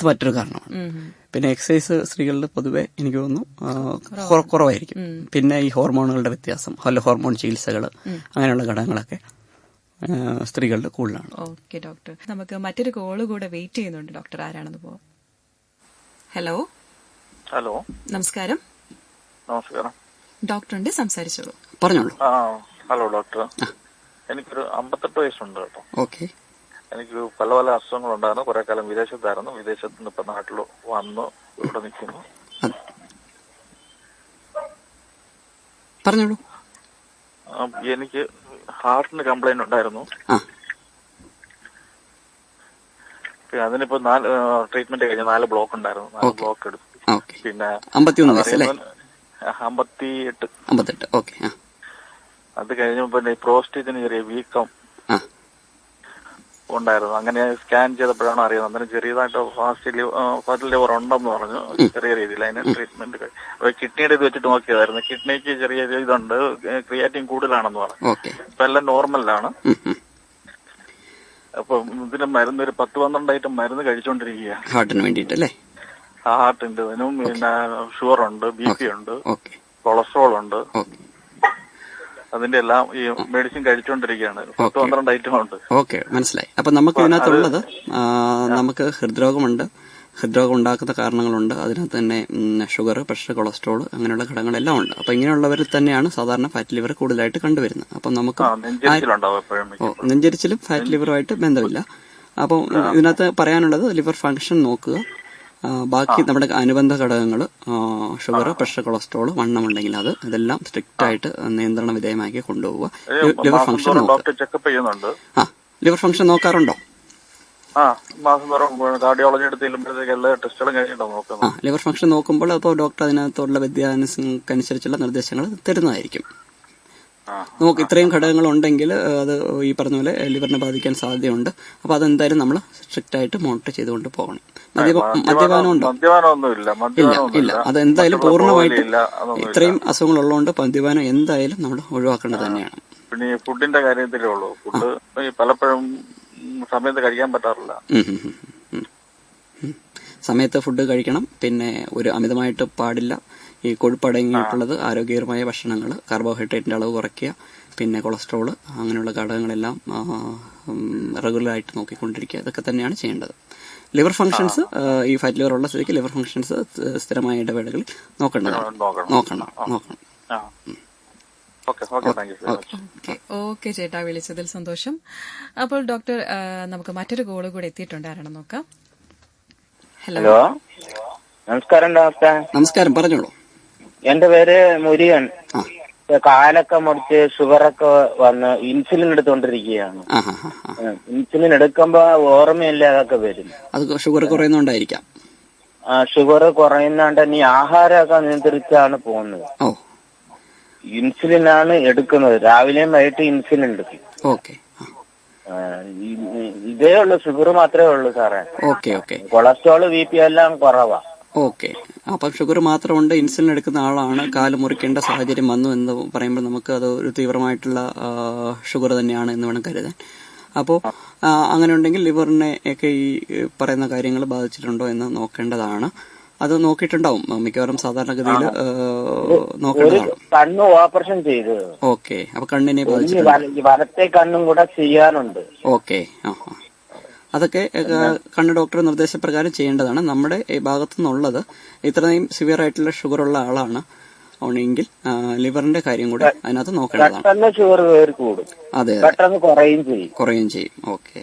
മറ്റൊരു കാരണമാണ്. പിന്നെ എക്സസൈസ് സ്ത്രീകളിൽ പൊതുവെ എനിക്ക് തോന്നുന്നു കുറവായിരിക്കും. പിന്നെ ഈ ഹോർമോണുകളുടെ വ്യത്യാസം, ഹോർമോൺ ചികിത്സകൾ, അങ്ങനെയുള്ള ഘടകങ്ങളൊക്കെ സ്ത്രീകളുടെ കൂടുതലാണ്. ഓക്കെ ഡോക്ടർ, നമുക്ക് മറ്റൊരു കോള് കൂടെ വെയിറ്റ് ചെയ്യുന്നുണ്ട്. ഡോക്ടർ ആരാണെന്ന് പോവാം. ഹലോ. ഹലോ, നമസ്കാരം. നമസ്കാരം. ഡോക്ടറുണ്ട്, സംസാരിച്ചോളൂ. പറഞ്ഞോളൂ. ഹലോ ഡോക്ടർ, എനിക്കൊരു 58 വയസ്സുണ്ട് കേട്ടോ. ഓക്കെ. എനിക്ക് പല അസുഖങ്ങളുണ്ടായിരുന്നു. കുറെ കാലം വിദേശത്തായിരുന്നു. വിദേശത്ത് നിന്ന് ഇപ്പൊ നാട്ടിൽ വന്നു ഇവിടെ നിൽക്കുന്നു. പറഞ്ഞോളൂ. എനിക്ക് ഹാർട്ടിന് കംപ്ലൈന്റ് ഉണ്ടായിരുന്നു. അതിനിപ്പോ 4 ട്രീറ്റ്മെന്റ് കഴിഞ്ഞ 4 ബ്ലോക്ക് ഉണ്ടായിരുന്നു. 4 ബ്ലോക്ക് എടുത്തു. പിന്നെ 58. ഓക്കെ. അത് കഴിഞ്ഞപ്പോ പ്രോസ്റ്റേറ്റിന് ചെറിയ വീക്കം ഉണ്ടായിരുന്നു. അങ്ങനെ സ്കാൻ ചെയ്തപ്പോഴാണ് അറിയുന്നത്. അന്നേരം ചെറിയതായിട്ട് ഫാറ്റ് ലിവർ ഉണ്ടെന്ന് പറഞ്ഞു. ചെറിയ രീതിയിൽ അതിന് ട്രീറ്റ്മെന്റ്. കിഡ്നിയുടെ ഇത് വെച്ചിട്ട് നോക്കിയതായിരുന്നു. കിഡ്നിക്ക് ചെറിയ ഇതുണ്ട്, ക്രിയാറ്റിൻ കൂടുതലാണെന്ന് പറഞ്ഞു. ഇപ്പൊ എല്ലാം നോർമലാണ്. അപ്പൊ ഇതിന് മരുന്ന് ഒരു 10-12 ഐറ്റം മരുന്ന് കഴിച്ചോണ്ടിരിക്കുക ഹാർട്ടിന് വേണ്ടിട്ടല്ലേ? ഹാർട്ടിന്റെ ഇതിനും പിന്നെ ഷുഗർ ഉണ്ട്, BP ഉണ്ട്, കൊളസ്ട്രോൾ ഉണ്ട്. അതിന്റെ എല്ലാം ഈ മെഡിസിൻ കഴിച്ചുകൊണ്ടിരിക്കുകയാണ്. 10-12 ഐറ്റം ഉണ്ട്. ഓക്കെ, മനസ്സിലായി. അപ്പൊ നമുക്ക് ഇതിനകത്തുള്ളത് നമുക്ക് ഹൃദ്രോഗമുണ്ട്, ഹൃദ്രോഗം ഉണ്ടാക്കുന്ന കാരണങ്ങളുണ്ട്. അതിനകത്ത് തന്നെ ഷുഗർ, പ്രഷർ, കൊളസ്ട്രോൾ, അങ്ങനെയുള്ള ഘടകങ്ങളെല്ലാം ഉണ്ട്. അപ്പൊ ഇങ്ങനെയുള്ളവരിൽ തന്നെയാണ് സാധാരണ ഫാറ്റ് ലിവർ കൂടുതലായിട്ട് കണ്ടുവരുന്നത്. അപ്പം നമുക്ക് നെഞ്ചരിച്ചിലും ഫാറ്റ് ലിവറുമായിട്ട് ബന്ധമില്ല. അപ്പം ഇതിനകത്ത് പറയാനുള്ളത് ലിവർ ഫംഗ്ഷൻ നോക്കുക. ബാക്കി നമ്മുടെ അനുബന്ധ ഘടകങ്ങൾ, ഷുഗർ, പ്രഷർ, കൊളസ്ട്രോൾ, വണ്ണം ഉണ്ടെങ്കിൽ ഇതെല്ലാം സ്ട്രിക്റ്റ് ആയിട്ട് നിയന്ത്രണ വിധേയമാക്കി കൊണ്ടുപോവുക. ലിവർ ഫംഗ്ഷൻ നോക്കുക. ലിവർ ഫംഗ്ഷൻ നോക്കാറുണ്ടോ? മാസം തോറും കാർഡിയോളജി എടുത്ത് ചെല്ലുമ്പോഴത്തേക്ക് എല്ലാ ടെസ്റ്റുകളും കഴിഞ്ഞിട്ടാണ് നോക്കുന്നത്. ലിവർ ഫംഗ്ഷൻ നോക്കുമ്പോൾ അപ്പോൾ ഡോക്ടർ അതിനകത്തുള്ള വ്യത്യാസങ്ങൾക്കനുസരിച്ചുള്ള നിർദ്ദേശങ്ങൾ തരുന്നതായിരിക്കും. നമുക്ക് ഇത്രയും ഘടകങ്ങൾ ഉണ്ടെങ്കിൽ അത് ഈ പറഞ്ഞ പോലെ ലിവറിനെ ബാധിക്കാൻ സാധ്യതയുണ്ട്. അപ്പൊ അതെന്തായാലും നമ്മൾ സ്ട്രിക്റ്റ് ആയിട്ട് മോണിറ്റർ ചെയ്തുകൊണ്ട് പോകണം. മദ്യപാനം ഉണ്ടോ? ഇല്ല. അതെന്തായാലും പൂർണ്ണമായിട്ട് ഇത്രയും അസുഖങ്ങൾ ഉള്ളതുകൊണ്ട് മദ്യപാനം എന്തായാലും നമ്മൾ ഒഴിവാക്കേണ്ടത് തന്നെയാണ്. പിന്നെ ഈ ഫുഡിന്റെ കാര്യത്തിലേ ഉള്ളൂ. ഫുഡ് പലപ്പോഴും സമയത്ത് കഴിക്കാൻ പറ്റാറില്ല. സമയത്ത് ഫുഡ് കഴിക്കണം. പിന്നെ ഒരു അമിതമായിട്ട് പാടില്ല. ഈ കൊഴുപ്പടങ്ങിയിട്ടുള്ളത് ആരോഗ്യകരമായ ഭക്ഷണങ്ങൾ, കാർബോഹൈഡ്രേറ്റിന്റെ അളവ് കുറയ്ക്കുക, പിന്നെ കൊളസ്ട്രോള്, അങ്ങനെയുള്ള ഘടകങ്ങളെല്ലാം റെഗുലറായിട്ട് നോക്കിക്കൊണ്ടിരിക്കുക. ഇതൊക്കെ തന്നെയാണ് ചെയ്യേണ്ടത്. ലിവർ ഫംഗ്ഷൻസ്, ഈ ഫാറ്റ് ലിവർ ഉള്ള സ്ഥിതിക്ക് ലിവർ ഫംഗ്ഷൻസ് സ്ഥിരമായ ഇടവേളകളിൽ നോക്കണം. ഓക്കെ ചേട്ടാ, വിളിച്ചതിൽ സന്തോഷം. അപ്പോൾ ഡോക്ടർ, നമുക്ക് മറ്റൊരു കോള് കൂടെ എത്തിയിട്ടുണ്ട്. ആരാണ് നോക്കാം. ഹലോ, നമസ്കാരം ഡോക്ടർ. നമസ്കാരം, പറഞ്ഞോളൂ. എന്റെ പേര് മുരുകൻ. കാലൊക്കെ മുറിച്ച് ഷുഗറൊക്കെ വന്ന് ഇൻസുലിൻ എടുത്തോണ്ടിരിക്കുകയാണ്. ഇൻസുലിൻ എടുക്കുമ്പോ ഓർമ്മയില്ലാതൊക്കെ വരും. അത് ഷുഗർ കുറയുന്നോണ്ടായിരിക്കാം. ഷുഗർ കുറയുന്നോണ്ട് ഇനി ആഹാരമൊക്കെ നിയന്ത്രിച്ചാണ് പോകുന്നത്. ഇൻസുലിനാണ് എടുക്കുന്നത്. രാവിലെയും വൈകിട്ട് ഇൻസുലിൻ എടുക്കും. ഇതേ ഉള്ളു, ഷുഗർ മാത്രമേ ഉള്ളൂ സാറേ. കൊളസ്ട്രോള് BP എല്ലാം കുറവാ. ഓക്കെ. അപ്പം ഷുഗർ മാത്രമുണ്ട്, ഇൻസുലിൻ എടുക്കുന്ന ആളാണ്, കാല് മുറിക്കേണ്ട സാഹചര്യം വന്നു എന്ന് പറയുമ്പോൾ നമുക്ക് അത് ഒരു തീവ്രമായിട്ടുള്ള ഷുഗർ തന്നെയാണ് എന്ന് വേണം കരുതാൻ. അപ്പോൾ അങ്ങനെ ഉണ്ടെങ്കിൽ ലിവറിനെ ഒക്കെ ഈ പറയുന്ന കാര്യങ്ങൾ ബാധിച്ചിട്ടുണ്ടോ എന്ന് നോക്കേണ്ടതാണ്. അത് നോക്കിയിട്ടുണ്ടാവും മിക്കവാറും. സാധാരണഗതിയിൽ നോക്കേണ്ടതാണ്. കണ്ണ് ഓപ്പറേഷൻ ചെയ്തു. ഓക്കെ. അപ്പൊ കണ്ണിനെ ബാധിച്ചിട്ടുണ്ട്. വലത്തെ കണ്ണും കൂടെ ചെയ്യാനുണ്ട്. ഓക്കെ. അതൊക്കെ കണ്ണ് ഡോക്ടർ നിർദ്ദേശപ്രകാരം ചെയ്യേണ്ടതാണ്. നമ്മുടെ ഈ ഭാഗത്തു നിന്നുള്ളത് ഇത്രയും സിവിയർ ആയിട്ടുള്ള ഷുഗർ ഉള്ള ആളാണ് ആണെങ്കിൽ ലിവറിന്റെ കാര്യം കൂടെ അതിനകത്ത് നോക്കേണ്ടതാണ്. ഷുഗർ കൂടും. അതെ, കുറയും ചെയ്യും. ഓക്കെ.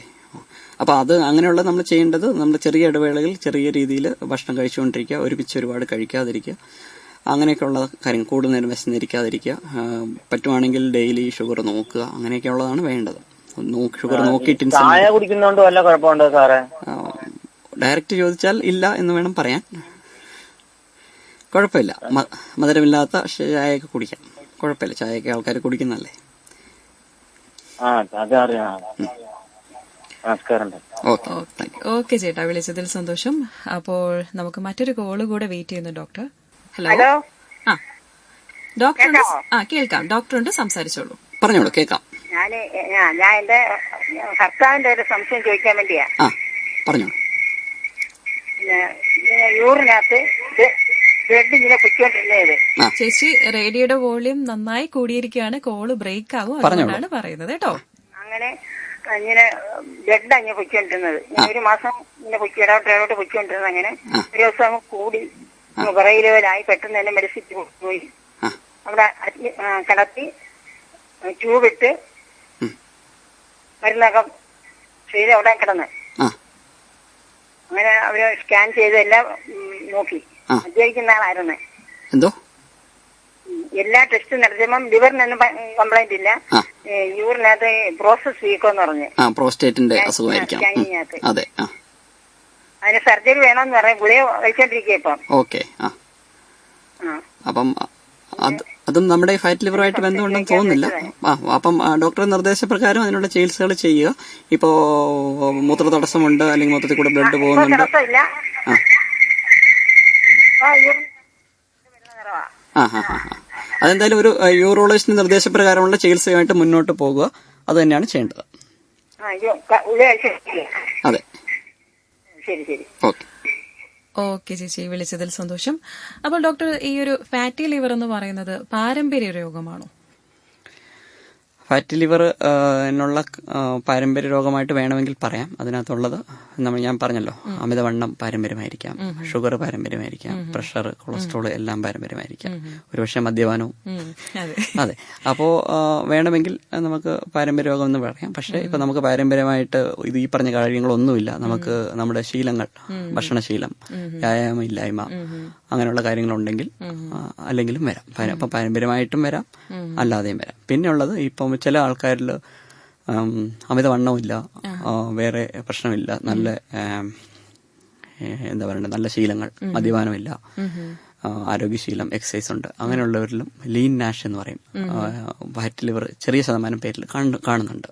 അപ്പൊ അത് അങ്ങനെയുള്ള നമ്മൾ ചെയ്യേണ്ടത്, നമ്മൾ ചെറിയ ഇടവേളകളിൽ ചെറിയ രീതിയിൽ ഭക്ഷണം കഴിച്ചുകൊണ്ടിരിക്കുക, ഒരുമിച്ച് ഒരുപാട് കഴിക്കാതിരിക്കുക, അങ്ങനെയൊക്കെയുള്ള കാര്യങ്ങൾ. കൂടുതൽ നേരം വിശന്നിരിക്കാതിരിക്കുക, പറ്റുവാണെങ്കിൽ ഡെയിലി ഷുഗർ നോക്കുക, അങ്ങനെയൊക്കെ ഉള്ളതാണ് വേണ്ടത്. ഷുഗർ നോക്കിയിട്ട് ചായ കുടിക്കുന്നോണ്ട് വല്ല കുഴപ്പമുണ്ടോ സാറേ? ഡയറക്റ്റ് ചോദിച്ചാൽ ഇല്ല എന്ന് വേണം പറയാൻ. കുഴപ്പമില്ല. മധുരമില്ലാത്ത ചായയൊക്കെ കുടിക്കാം, കുഴപ്പമില്ല. ചായയൊക്കെ ആൾക്കാർ കുടിക്കുന്നല്ലേ. ഓക്കെ ചേട്ടാ, വിളിച്ചതിൽ സന്തോഷം. അപ്പോൾ നമുക്ക് മറ്റൊരു കോള് കൂടെ വെയിറ്റ് ചെയ്യുന്നു ഡോക്ടർ. ഹലോ. ഡോക്ടർ കേൾക്കാം. ഡോക്ടറുണ്ട്, സംസാരിച്ചോളൂ. പറഞ്ഞോളൂ, കേൾക്കാം. ഞാൻ എന്റെ ഭർത്താവിന്റെ ഒരു സംശയം ചോദിക്കാൻ വേണ്ടിയാ. പറഞ്ഞോളൂ. യൂറിനകത്ത് ബ്ലഡ് ഇങ്ങനെ പൊയ്ക്കൊണ്ടിരുന്നത്. ചേച്ചി, റേഡിയോയുടെ വോളിയം നന്നായി കൂടിയിരിക്കുകയാണ്, കോള് ബ്രേക്ക് ആവും, അതുകൊണ്ടാണ് പറയുന്നത് കേട്ടോ. അങ്ങനെ ഇങ്ങനെ ബ്ലഡ് അങ്ങനെ പൊയ്ക്കൊണ്ടിരുന്നത്. ഒരു മാസം ഇങ്ങനെ ഇടവിട്ട് പൊയ്ക്കൊണ്ടിരുന്നത്. അങ്ങനെ ഒരു ദിവസം കൂടി കുറേ ലെവലായി. പെട്ടെന്ന് തന്നെ മെഡിസിൻ പോയി അവിടെ കിടത്തി ട്യൂബിട്ട് മരുന്നൊക്കെ ചെയ്ത് അവിടെ കിടന്ന്. അങ്ങനെ അവര് സ്കാൻ ചെയ്ത് എല്ലാം നോക്കി. മദ്യപിക്കുന്ന ആളായിരുന്നു. എല്ലാ ടെസ്റ്റും നടത്തിയപ്പം ലിവറിനൊന്നും കംപ്ലൈന്റ് ഇല്ല. യൂറിനകത്ത് പ്രോസസ് വീക്കോന്ന് പറഞ്ഞു. പ്രോസ്റ്റേറ്റിന്റെ അസുഖമായിരിക്കാം. അതെ. അതിന് സർജറി വേണമെന്ന് പറയാം. ഗുളിക കഴിച്ചോണ്ടിരിക്കുക ഇപ്പം. ഓക്കെ. അപ്പം അതും നമ്മുടെ ഫാറ്റ് ലിവറുമായിട്ട് ബന്ധമുണ്ടെന്ന് തോന്നുന്നില്ല. അപ്പം ഡോക്ടറുടെ നിർദ്ദേശപ്രകാരം അതിനുള്ള ചികിത്സകൾ ചെയ്യുക. ഇപ്പോ മൂത്ര തടസ്സമുണ്ട്, അല്ലെങ്കിൽ മൊത്തത്തിൽ കൂടെ ബ്ലഡ് പോകുന്നുണ്ട്. അതെന്തായാലും ഒരു യൂറോളജിസ്റ്റിന്റെ നിർദ്ദേശപ്രകാരമുള്ള ചികിത്സയുമായിട്ട് മുന്നോട്ട് പോകുക. അത് തന്നെയാണ് ചെയ്യേണ്ടത്. അതെ. ഓക്കെ. ഓക്കെ ചേച്ചി, വിളിച്ചതിൽ സന്തോഷം. അപ്പോൾ ഡോക്ടർ, ഈ ഒരു ഫാറ്റി ലിവർ എന്ന് പറയുന്നത് പാരമ്പര്യ രോഗമാണോ? ഫാറ്റി ലിവർ എന്നുള്ള പാരമ്പര്യ രോഗമായിട്ട് വേണമെങ്കിൽ പറയാം. അതിനകത്തുള്ളത് ഞാൻ പറഞ്ഞല്ലോ, അമിതവണ്ണം പാരമ്പര്യമായിരിക്കാം, ഷുഗർ പാരമ്പര്യമായിരിക്കാം, പ്രഷർ, കൊളസ്ട്രോൾ എല്ലാം പാരമ്പര്യമായിരിക്കാം, ഒരുപക്ഷെ മദ്യപാനവും. അതെ. അപ്പോ വേണമെങ്കിൽ നമുക്ക് പാരമ്പര്യ രോഗം എന്ന് പറയാം. പക്ഷെ ഇപ്പൊ നമുക്ക് പാരമ്പര്യമായിട്ട് ഇത് ഈ പറഞ്ഞ കാര്യങ്ങളൊന്നുമില്ല. നമുക്ക് നമ്മുടെ ശീലങ്ങൾ, ഭക്ഷണശീലം, വ്യായാമമില്ലായ്മ, അങ്ങനെയുള്ള കാര്യങ്ങളുണ്ടെങ്കിൽ അല്ലെങ്കിലും വരാം. അപ്പൊ പാരമ്പര്യമായിട്ടും വരാം, അല്ലാതെയും വരാം. പിന്നെ ഉള്ളത് ഇപ്പം ചില ആൾക്കാരിൽ അമിതവണ്ണമില്ല, വേറെ പ്രശ്നമില്ല, നല്ല എന്താ പറയണ്ടത്, നല്ല ശീലങ്ങൾ, മദ്യപാനമില്ല, ആരോഗ്യശീലം, എക്സസൈസ് ഉണ്ട്, അങ്ങനെയുള്ളവരിലും ലീൻ നാഷ് എന്ന് പറയും, ഫാറ്റ് ലിവർ ചെറിയ ശതമാനം പേരിൽ കാണുന്നുണ്ട്.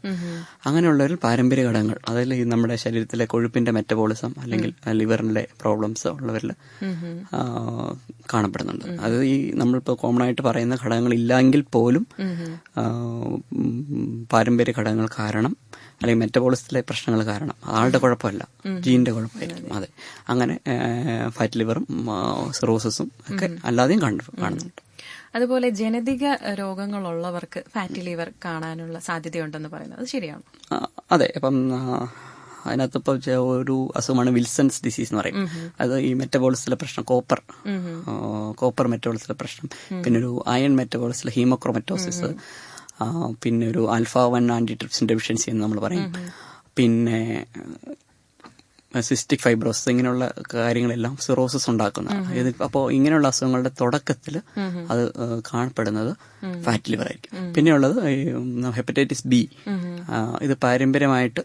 അങ്ങനെയുള്ളവരിൽ പാരമ്പര്യ ഘടകങ്ങൾ, അതായത് ഈ നമ്മുടെ ശരീരത്തിലെ കൊഴുപ്പിന്റെ മെറ്റബോളിസം അല്ലെങ്കിൽ ലിവറിന്റെ പ്രോബ്ലംസ് ഉള്ളവരിൽ കാണപ്പെടുന്നുണ്ട്. അത് ഈ നമ്മളിപ്പോൾ കോമൺ ആയിട്ട് പറയുന്ന ഘടകങ്ങൾ ഇല്ലെങ്കിൽ പോലും പാരമ്പര്യ ഘടകങ്ങൾ കാരണം അല്ലെങ്കിൽ മെറ്റബോളിസത്തിലെ പ്രശ്നങ്ങൾ കാരണം, ആളുടെ കുഴപ്പമല്ല, ജീനിന്റെ കുഴപ്പമായിരിക്കും. അതെ, അങ്ങനെ ഫാറ്റ് ലിവറും സിറോസിസും ഒക്കെ അല്ലാതെയും കാണുന്നുണ്ട്. അതുപോലെ ജനിതക രോഗങ്ങളുള്ളവർക്ക് ഫാറ്റി ലിവർ കാണാനുള്ള സാധ്യതയുണ്ടെന്ന് പറയുന്നത് അത് ശരിയാണ്? അതെ. അപ്പം അതിനകത്ത് ഇപ്പോൾ ഒരു അസുഖമാണ് വിൽസൺസ് ഡിസീസ് എന്ന് പറയും. അത് ഈ മെറ്റബോളിസത്തിലെ പ്രശ്നം, കോപ്പർ മെറ്റബോളിസത്തിലെ പ്രശ്നം, പിന്നെ ഒരു അയൺ മെറ്റബോളിസത്തിലെ ഹീമോക്രോമറ്റോസിസ്, പിന്നെ ഒരു α1 ആന്റിട്രിപ്സിൻ ഡെഫിഷ്യൻസി എന്ന് നമ്മൾ പറയും, പിന്നെ സിസ്റ്റിക് ഫൈബ്രോസിസ്, ഇങ്ങനെയുള്ള കാര്യങ്ങളെല്ലാം സിറോസിസ് ഉണ്ടാക്കുന്നതാണ്. അപ്പോൾ ഇങ്ങനെയുള്ള അസുഖങ്ങളുടെ തുടക്കത്തിൽ അത് കാണപ്പെടുന്നത് ഫാറ്റ് ലിവർ ആയിരിക്കും. പിന്നെയുള്ളത് ഹെപ്പറ്റൈറ്റിസ് ബി. ഇത് പാരമ്പര്യമായിട്ട്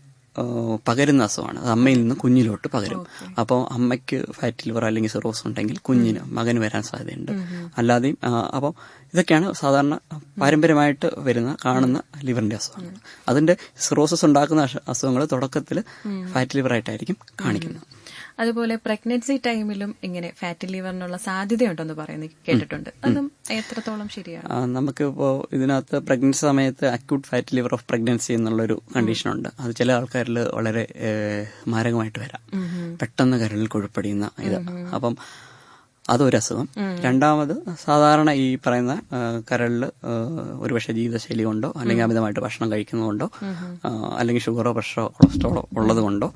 പകരുന്ന അസുഖമാണ്. അത് അമ്മയിൽ നിന്ന് കുഞ്ഞിലോട്ട് പകരും. അപ്പോൾ അമ്മയ്ക്ക് ഫാറ്റ് ലിവർ അല്ലെങ്കിൽ സിറോസ് ഉണ്ടെങ്കിൽ കുഞ്ഞിന്, മകന് വരാൻ സാധ്യതയുണ്ട്. അല്ലാതെയും അപ്പോൾ ഇതൊക്കെയാണ് സാധാരണ പാരമ്പര്യമായിട്ട് കാണുന്ന ലിവറിന്റെ അസുഖങ്ങൾ. അതിന്റെ സിറോസിസ് ഉണ്ടാക്കുന്ന അസുഖങ്ങൾ തുടക്കത്തിൽ ഫാറ്റ് ലിവറായിട്ടായിരിക്കും കാണിക്കുന്നത്. അതുപോലെ പ്രഗ്നൻസി ടൈമിലും ഇങ്ങനെ ഫാറ്റി ലിവറിനുള്ള സാധ്യതയുണ്ടെന്ന് പറയുന്നത് കേട്ടിട്ടുണ്ട്. അതും എത്രത്തോളം ശരിയാണ്? നമുക്കിപ്പോൾ ഇതിനകത്ത് പ്രഗ്നൻസി സമയത്ത് acute fat liver of pregnancy എന്നുള്ളൊരു കണ്ടീഷനുണ്ട്. അത് ചില ആൾക്കാരിൽ വളരെ മാരകമായിട്ട് വരാം, പെട്ടെന്ന് കരളിൽ കൊഴുപ്പടിയുന്ന ഇത്. അപ്പം അതൊരു അസുഖം. രണ്ടാമത് സാധാരണ ഈ പറയുന്ന കരളിൽ ഒരുപക്ഷെ ജീവിതശൈലി കൊണ്ടോ അല്ലെങ്കിൽ അമിതമായിട്ട് ഭക്ഷണം കഴിക്കുന്നതുകൊണ്ടോ അല്ലെങ്കിൽ ഷുഗറോ പ്രഷറോ കൊളസ്ട്രോളോ ഉള്ളത് കൊണ്ടോ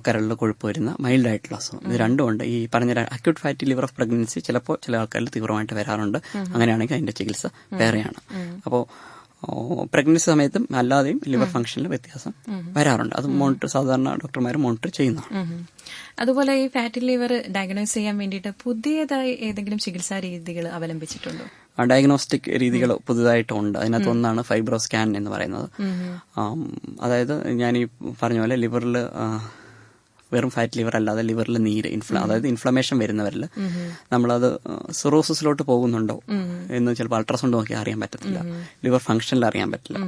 കരളിൽ കൊഴുപ്പ് വരുന്ന മൈൽഡ് ആയിട്ടുള്ള അസുഖം. ഇത് രണ്ടും ഉണ്ട്. ഈ പറഞ്ഞ acute fatty liver of pregnancy ചിലപ്പോൾ ചില ആൾക്കാരിൽ തീവ്രമായിട്ട് വരാറുണ്ട്. അങ്ങനെയാണെങ്കിൽ അതിന്റെ ചികിത്സ വേറെയാണ്. അപ്പോൾ പ്രഗ്നൻസി സമയത്തും അല്ലാതെയും ലിവർ ഫംഗ്ഷനിൽ വ്യത്യാസം വരാറുണ്ട്. അത് സാധാരണ ഡോക്ടർമാർ മോണിറ്റർ ചെയ്യുന്നതാണ്. അതുപോലെ ഈ ഫാറ്റി ലിവർ ഡയഗ്നോസ് ചെയ്യാൻ വേണ്ടിയിട്ട് പുതിയതായി ഏതെങ്കിലും ചികിത്സാ രീതികൾ അവലംബിച്ചിട്ടുണ്ടോ? ഡയഗ്നോസ്റ്റിക് രീതികൾ പുതുതായിട്ടുണ്ട്. അതിനകത്ത് ഒന്നാണ് ഫൈബ്രോ സ്കാൻ എന്ന് പറയുന്നത്. അതായത് ഞാൻ ഈ പറഞ്ഞ പോലെ ലിവറിൽ വെറും ഫാറ്റ് ലിവർ അല്ലാതെ ലിവറിൽ നീര്, അതായത് ഇൻഫ്ലമേഷൻ വരുന്നവരിൽ നമ്മളത് സിറോസിസിലോട്ട് പോകുന്നുണ്ടോ എന്ന് ചിലപ്പോൾ അൾട്രാസൗണ്ട് നോക്കി അറിയാൻ പറ്റത്തില്ല, ലിവർ ഫംഗ്ഷനിൽ അറിയാൻ പറ്റില്ല.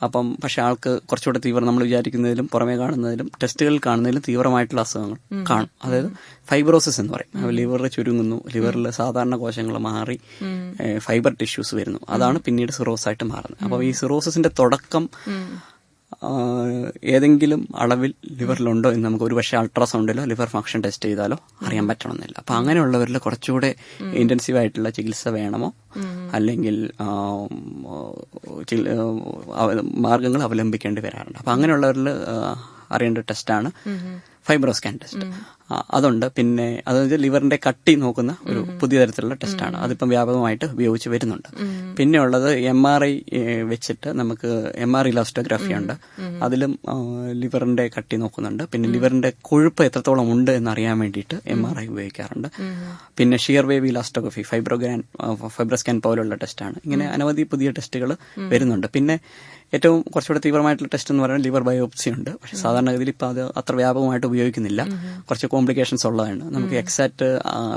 അപ്പം പക്ഷെ ആൾക്ക് കുറച്ചുകൂടെ തീവ്രം, നമ്മൾ വിചാരിക്കുന്നതിലും പുറമേ കാണുന്നതിലും ടെസ്റ്റുകളിൽ കാണുന്നതിലും തീവ്രമായിട്ടുള്ള അസുഖങ്ങൾ കാണും. അതായത് ഫൈബ്രോസിസ് എന്ന് പറയും. ലിവറിൽ ചുരുങ്ങുന്നു, ലിവറിൽ സാധാരണ കോശങ്ങൾ മാറി ഫൈബർ ടിഷ്യൂസ് വരുന്നു. അതാണ് പിന്നീട് സിറോസ് ആയിട്ട് മാറുന്നത്. അപ്പോൾ ഈ സിറോസിന്റെ തുടക്കം ഏതെങ്കിലും അളവിൽ ലിവറിലുണ്ടോ എന്ന് നമുക്ക് ഒരുപക്ഷെ അൾട്രാസൗണ്ടിലോ ലിവർ ഫംഗ്ഷൻ ടെസ്റ്റ് ചെയ്താലോ അറിയാൻ പറ്റണമെന്നില്ല. അപ്പൊ അങ്ങനെയുള്ളവരിൽ കുറച്ചുകൂടെ ഇന്റൻസീവ് ആയിട്ടുള്ള ചികിത്സ വേണമോ അല്ലെങ്കിൽ മാർഗങ്ങൾ അവലംബിക്കേണ്ടി വരാറുണ്ട്. അപ്പൊ അങ്ങനെയുള്ളവരിൽ അറിയേണ്ട ടെസ്റ്റാണ് ഫൈബ്രോ സ്കാൻ ടെസ്റ്റ്. അതുണ്ട്. പിന്നെ അതായത് ലിവറിന്റെ കട്ടി നോക്കുന്ന ഒരു പുതിയ തരത്തിലുള്ള ടെസ്റ്റാണ്. അതിപ്പം വ്യാപകമായിട്ട് ഉപയോഗിച്ച് വരുന്നുണ്ട്. പിന്നെ ഉള്ളത് MRI വെച്ചിട്ട് നമുക്ക് MR ഇലാസ്റ്റോഗ്രാഫി ഉണ്ട്. അതിലും ലിവറിന്റെ കട്ടി നോക്കുന്നുണ്ട്. പിന്നെ ലിവറിന്റെ കൊഴുപ്പ് എത്രത്തോളം ഉണ്ട് എന്നറിയാൻ വേണ്ടിയിട്ട് MRI ഉപയോഗിക്കാറുണ്ട്. പിന്നെ ഷിയർ വേവ് ഇലാസ്റ്റോഗ്രഫി, ഫൈബ്രോസ്കാൻ പോലുള്ള ടെസ്റ്റാണ്. ഇങ്ങനെ അനവധി പുതിയ ടെസ്റ്റുകൾ വരുന്നുണ്ട്. പിന്നെ ഏറ്റവും കുറച്ചുകൂടെ തീവ്രമായിട്ടുള്ള ടെസ്റ്റ് എന്ന് പറയുന്നത് ലിവർ ബയോപ്സി ഉണ്ട്. പക്ഷെ സാധാരണഗതിയിൽ ഇപ്പം അത് അത്ര വ്യാപകമായിട്ട് ഉപയോഗിക്കുന്നില്ല. കുറച്ച് കോംപ്ലിക്കേഷൻസ് ഉള്ളതാണ്. നമുക്ക് എക്സാക്ട്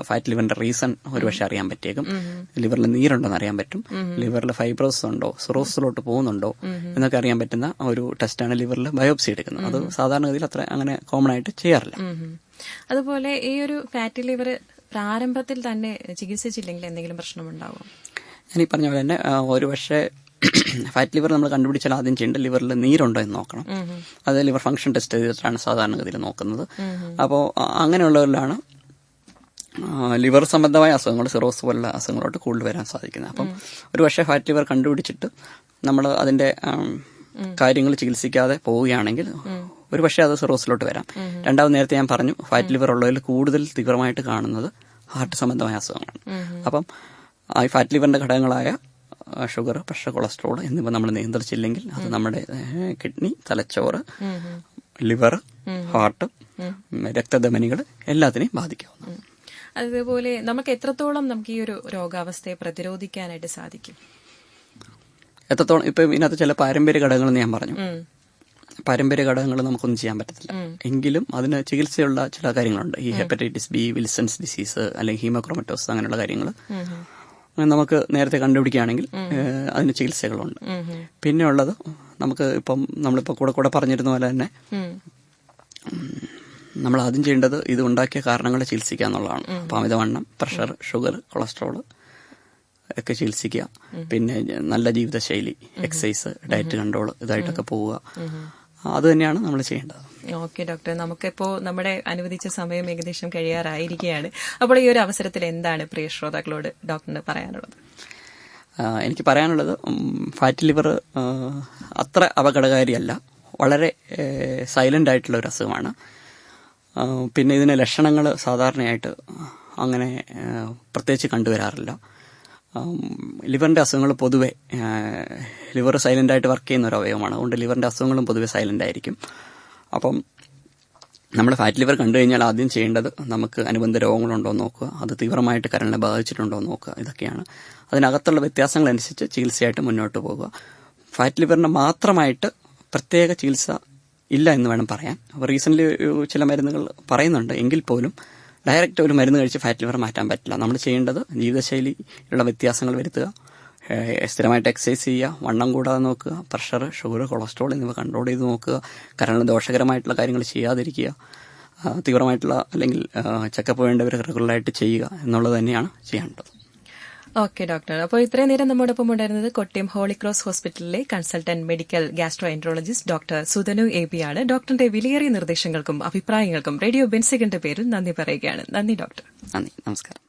ഫാറ്റ് ലിവറിന്റെ റീസൺ ഒരുപക്ഷെ അറിയാൻ പറ്റിയേക്കും. ലിവറിൽ നീരുണ്ടോന്ന് അറിയാൻ പറ്റും, ലിവറിൽ ഫൈബ്രോസിസ് ഉണ്ടോ, സിറോസിലോട്ട് പോകുന്നുണ്ടോ എന്നൊക്കെ അറിയാൻ പറ്റുന്ന ഒരു ടെസ്റ്റാണ് ലിവറിൽ ബയോപ്സി എടുക്കുന്നത്. അത് സാധാരണഗതിയിൽ അത്ര അങ്ങനെ കോമൺ ആയിട്ട് ചെയ്യാറില്ല. അതുപോലെ ഈ ഒരു ഫാറ്റി ലിവർ പ്രാരംഭത്തിൽ തന്നെ ചികിത്സിച്ചില്ലെങ്കിൽ എന്തെങ്കിലും പ്രശ്നമുണ്ടാവും? ഞാൻ ഈ പറഞ്ഞ പോലെ തന്നെ ഒരുപക്ഷെ ഫാറ്റ് ലിവർ നമ്മൾ കണ്ടുപിടിച്ചാൽ ആദ്യം ചെയ്യേണ്ടത് ലിവറിൽ നീരുണ്ടോ എന്ന് നോക്കണം. അത് ലിവർ ഫംഗ്ഷൻ ടെസ്റ്റ് ചെയ്തിട്ടാണ് സാധാരണഗതിയിൽ നോക്കുന്നത്. അപ്പോൾ അങ്ങനെയുള്ളവരിലാണ് ലിവർ സംബന്ധമായ അസുഖങ്ങൾ, സിറോസ് പോലുള്ള അസുഖങ്ങളോട്ട് കൂടുതൽ വരാൻ സാധിക്കുന്നത്. അപ്പം ഒരുപക്ഷെ ഫാറ്റ് ലിവർ കണ്ടുപിടിച്ചിട്ട് നമ്മൾ അതിന്റെ കാര്യങ്ങൾ ചികിത്സിക്കാതെ പോവുകയാണെങ്കിൽ ഒരുപക്ഷെ അത് സിറോസിലോട്ട് വരാം. രണ്ടാമത് നേരത്തെ ഞാൻ പറഞ്ഞു, ഫാറ്റ് ലിവർ ഉള്ളതിൽ കൂടുതൽ തീവ്രമായിട്ട് കാണുന്നത് ഹാർട്ട് സംബന്ധമായ അസുഖങ്ങളാണ്. അപ്പം ഈ ഫാറ്റ് ലിവറിന്റെ ഘടകങ്ങളായ ഷുഗർ, പ്രഷർ, കൊളസ്ട്രോൾ എന്നിവ നമ്മൾ നിയന്ത്രിച്ചില്ലെങ്കിൽ അത് നമ്മുടെ കിഡ്നി, തലച്ചോറ്, ലിവർ, ഹാർട്ട്, രക്തധമനികൾ എല്ലാത്തിനെയും ബാധിക്കാവുന്നു. അതുപോലെ നമുക്ക് എത്രത്തോളം നമുക്ക് ഈ ഒരു രോഗാവസ്ഥയെ പ്രതിരോധിക്കാനായിട്ട് സാധിക്കും? എത്രത്തോളം ഇപ്പം ഇതിനകത്ത് ചില പാരമ്പര്യ ഘടകങ്ങളെന്ന് ഞാൻ പറഞ്ഞു. പാരമ്പര്യ ഘടകങ്ങൾ നമുക്കൊന്നും ചെയ്യാൻ പറ്റത്തില്ല. എങ്കിലും അതിന് ചികിത്സയുള്ള ചില കാര്യങ്ങളുണ്ട്. ഈ ഹെപ്പറ്റൈറ്റിസ് ബി, വിൽസൺസ് ഡിസീസ് അല്ലെങ്കിൽ ഹീമോക്രോമറ്റോസ് അങ്ങനെയുള്ള കാര്യങ്ങൾ നമുക്ക് നേരത്തെ കണ്ടുപിടിക്കുകയാണെങ്കിൽ അതിന് ചികിത്സകളുണ്ട്. പിന്നെ ഉള്ളത് നമുക്ക് നമ്മളിപ്പോൾ കൂടെ പറഞ്ഞിരുന്ന പോലെ തന്നെ നമ്മൾ ആദ്യം ചെയ്യേണ്ടത് ഇത് ഉണ്ടാക്കിയ കാരണങ്ങളെ ചികിത്സിക്കുക എന്നുള്ളതാണ്. അപ്പോൾ അമിതവണ്ണം, പ്രഷർ, ഷുഗർ, കൊളസ്ട്രോൾ ഒക്കെ ചികിത്സിക്കുക. പിന്നെ നല്ല ജീവിതശൈലി, എക്സസൈസ്, ഡയറ്റ് കൺട്രോൾ ഇതായിട്ടൊക്കെ പോവുക. അത് തന്നെയാണ് നമ്മൾ ചെയ്യേണ്ടത്. ഓക്കെ ഡോക്ടർ, നമുക്കിപ്പോൾ നമ്മുടെ അനുവദിച്ച സമയം ഏകദേശം കഴിയാറായിരിക്കുകയാണ്. അപ്പോൾ ഈ ഒരു അവസരത്തിൽ എന്താണ് പ്രിയ ശ്രോതാക്കളോട് ഡോക്ടറിന് പറയാനുള്ളത്? എനിക്ക് പറയാനുള്ളത് ഫാറ്റി ലിവർ അത്ര അപകടകാരിയല്ല, വളരെ സൈലന്റ് ആയിട്ടുള്ള ഒരു അസുഖമാണ്. പിന്നെ ഇതിന് ലക്ഷണങ്ങൾ സാധാരണയായിട്ട് അങ്ങനെ പ്രത്യേകിച്ച് കണ്ടുവരാറില്ല. ലിവറിന്റെ അസുഖങ്ങൾ പൊതുവെ ലിവർ സൈലന്റ് ആയിട്ട് വർക്ക് ചെയ്യുന്ന ഒരു അവയവമാണ്. അതുകൊണ്ട് ലിവറിന്റെ അസുഖങ്ങളും പൊതുവെ സൈലന്റ് ആയിരിക്കും. അപ്പം നമ്മൾ ഫാറ്റ് ലിവർ കണ്ടു കഴിഞ്ഞാൽ ആദ്യം ചെയ്യേണ്ടത് നമുക്ക് അനുബന്ധ രോഗങ്ങളുണ്ടോ എന്ന് നോക്കുക, അത് തീവ്രമായിട്ട് കരളിനെ ബാധിച്ചിട്ടുണ്ടോ എന്ന് നോക്കുക. ഇതൊക്കെയാണ്. അതിനകത്തുള്ള വ്യത്യാസങ്ങളനുസരിച്ച് ചികിത്സയായിട്ട് മുന്നോട്ട് പോകുക. ഫാറ്റ് ലിവറിന് മാത്രമായിട്ട് പ്രത്യേക ചികിത്സ ഇല്ല എന്ന് വേണം പറയാൻ. അപ്പോൾ റീസെൻ്റ്ലി ചില മരുന്നുകൾ പറയുന്നുണ്ട്, എങ്കിൽ പോലും ഡയറക്റ്റ് ഒരു മരുന്ന് കഴിച്ച് ഫാറ്റ് ലിവർ മാറ്റാൻ പറ്റില്ല. നമ്മൾ ചെയ്യേണ്ടത് ജീവിതശൈലിയിലുള്ള വ്യത്യാസങ്ങൾ വരുത്തുക, സ്ഥിരമായിട്ട് എക്സസൈസ് ചെയ്യുക, വണ്ണം കൂടാതെ നോക്കുക, പ്രഷർ, ഷുഗർ, കൊളസ്ട്രോൾ എന്നിവ കൺട്രോൾ ചെയ്ത് നോക്കുക, കരളിന് ദോഷകരമായിട്ടുള്ള കാര്യങ്ങൾ ചെയ്യാതിരിക്കുക, തീവ്രമായിട്ടുള്ള അല്ലെങ്കിൽ ചെക്കപ്പ് വേണ്ടവർ റെഗുലറായിട്ട് ചെയ്യുക എന്നുള്ളത് തന്നെയാണ് ചെയ്യേണ്ടത്. ഓക്കെ ഡോക്ടർ, അപ്പോൾ ഇത്രയും നേരം നമ്മോടൊപ്പം ഉണ്ടായിരുന്നത് കോട്ടയം ഹോളി ക്രോസ് ഹോസ്പിറ്റലിലെ consultant medical gastroenterologist doctor Sudhanu AB ആണ്. ഡോക്ടറിന്റെ വിലയേറിയ നിർദ്ദേശങ്ങൾക്കും അഭിപ്രായങ്ങൾക്കും റേഡിയോ ബെൻസിഗിന്റെ പേരിൽ നന്ദി പറയുകയാണ്. നന്ദി ഡോക്ടർ. നന്ദി, നമസ്കാരം.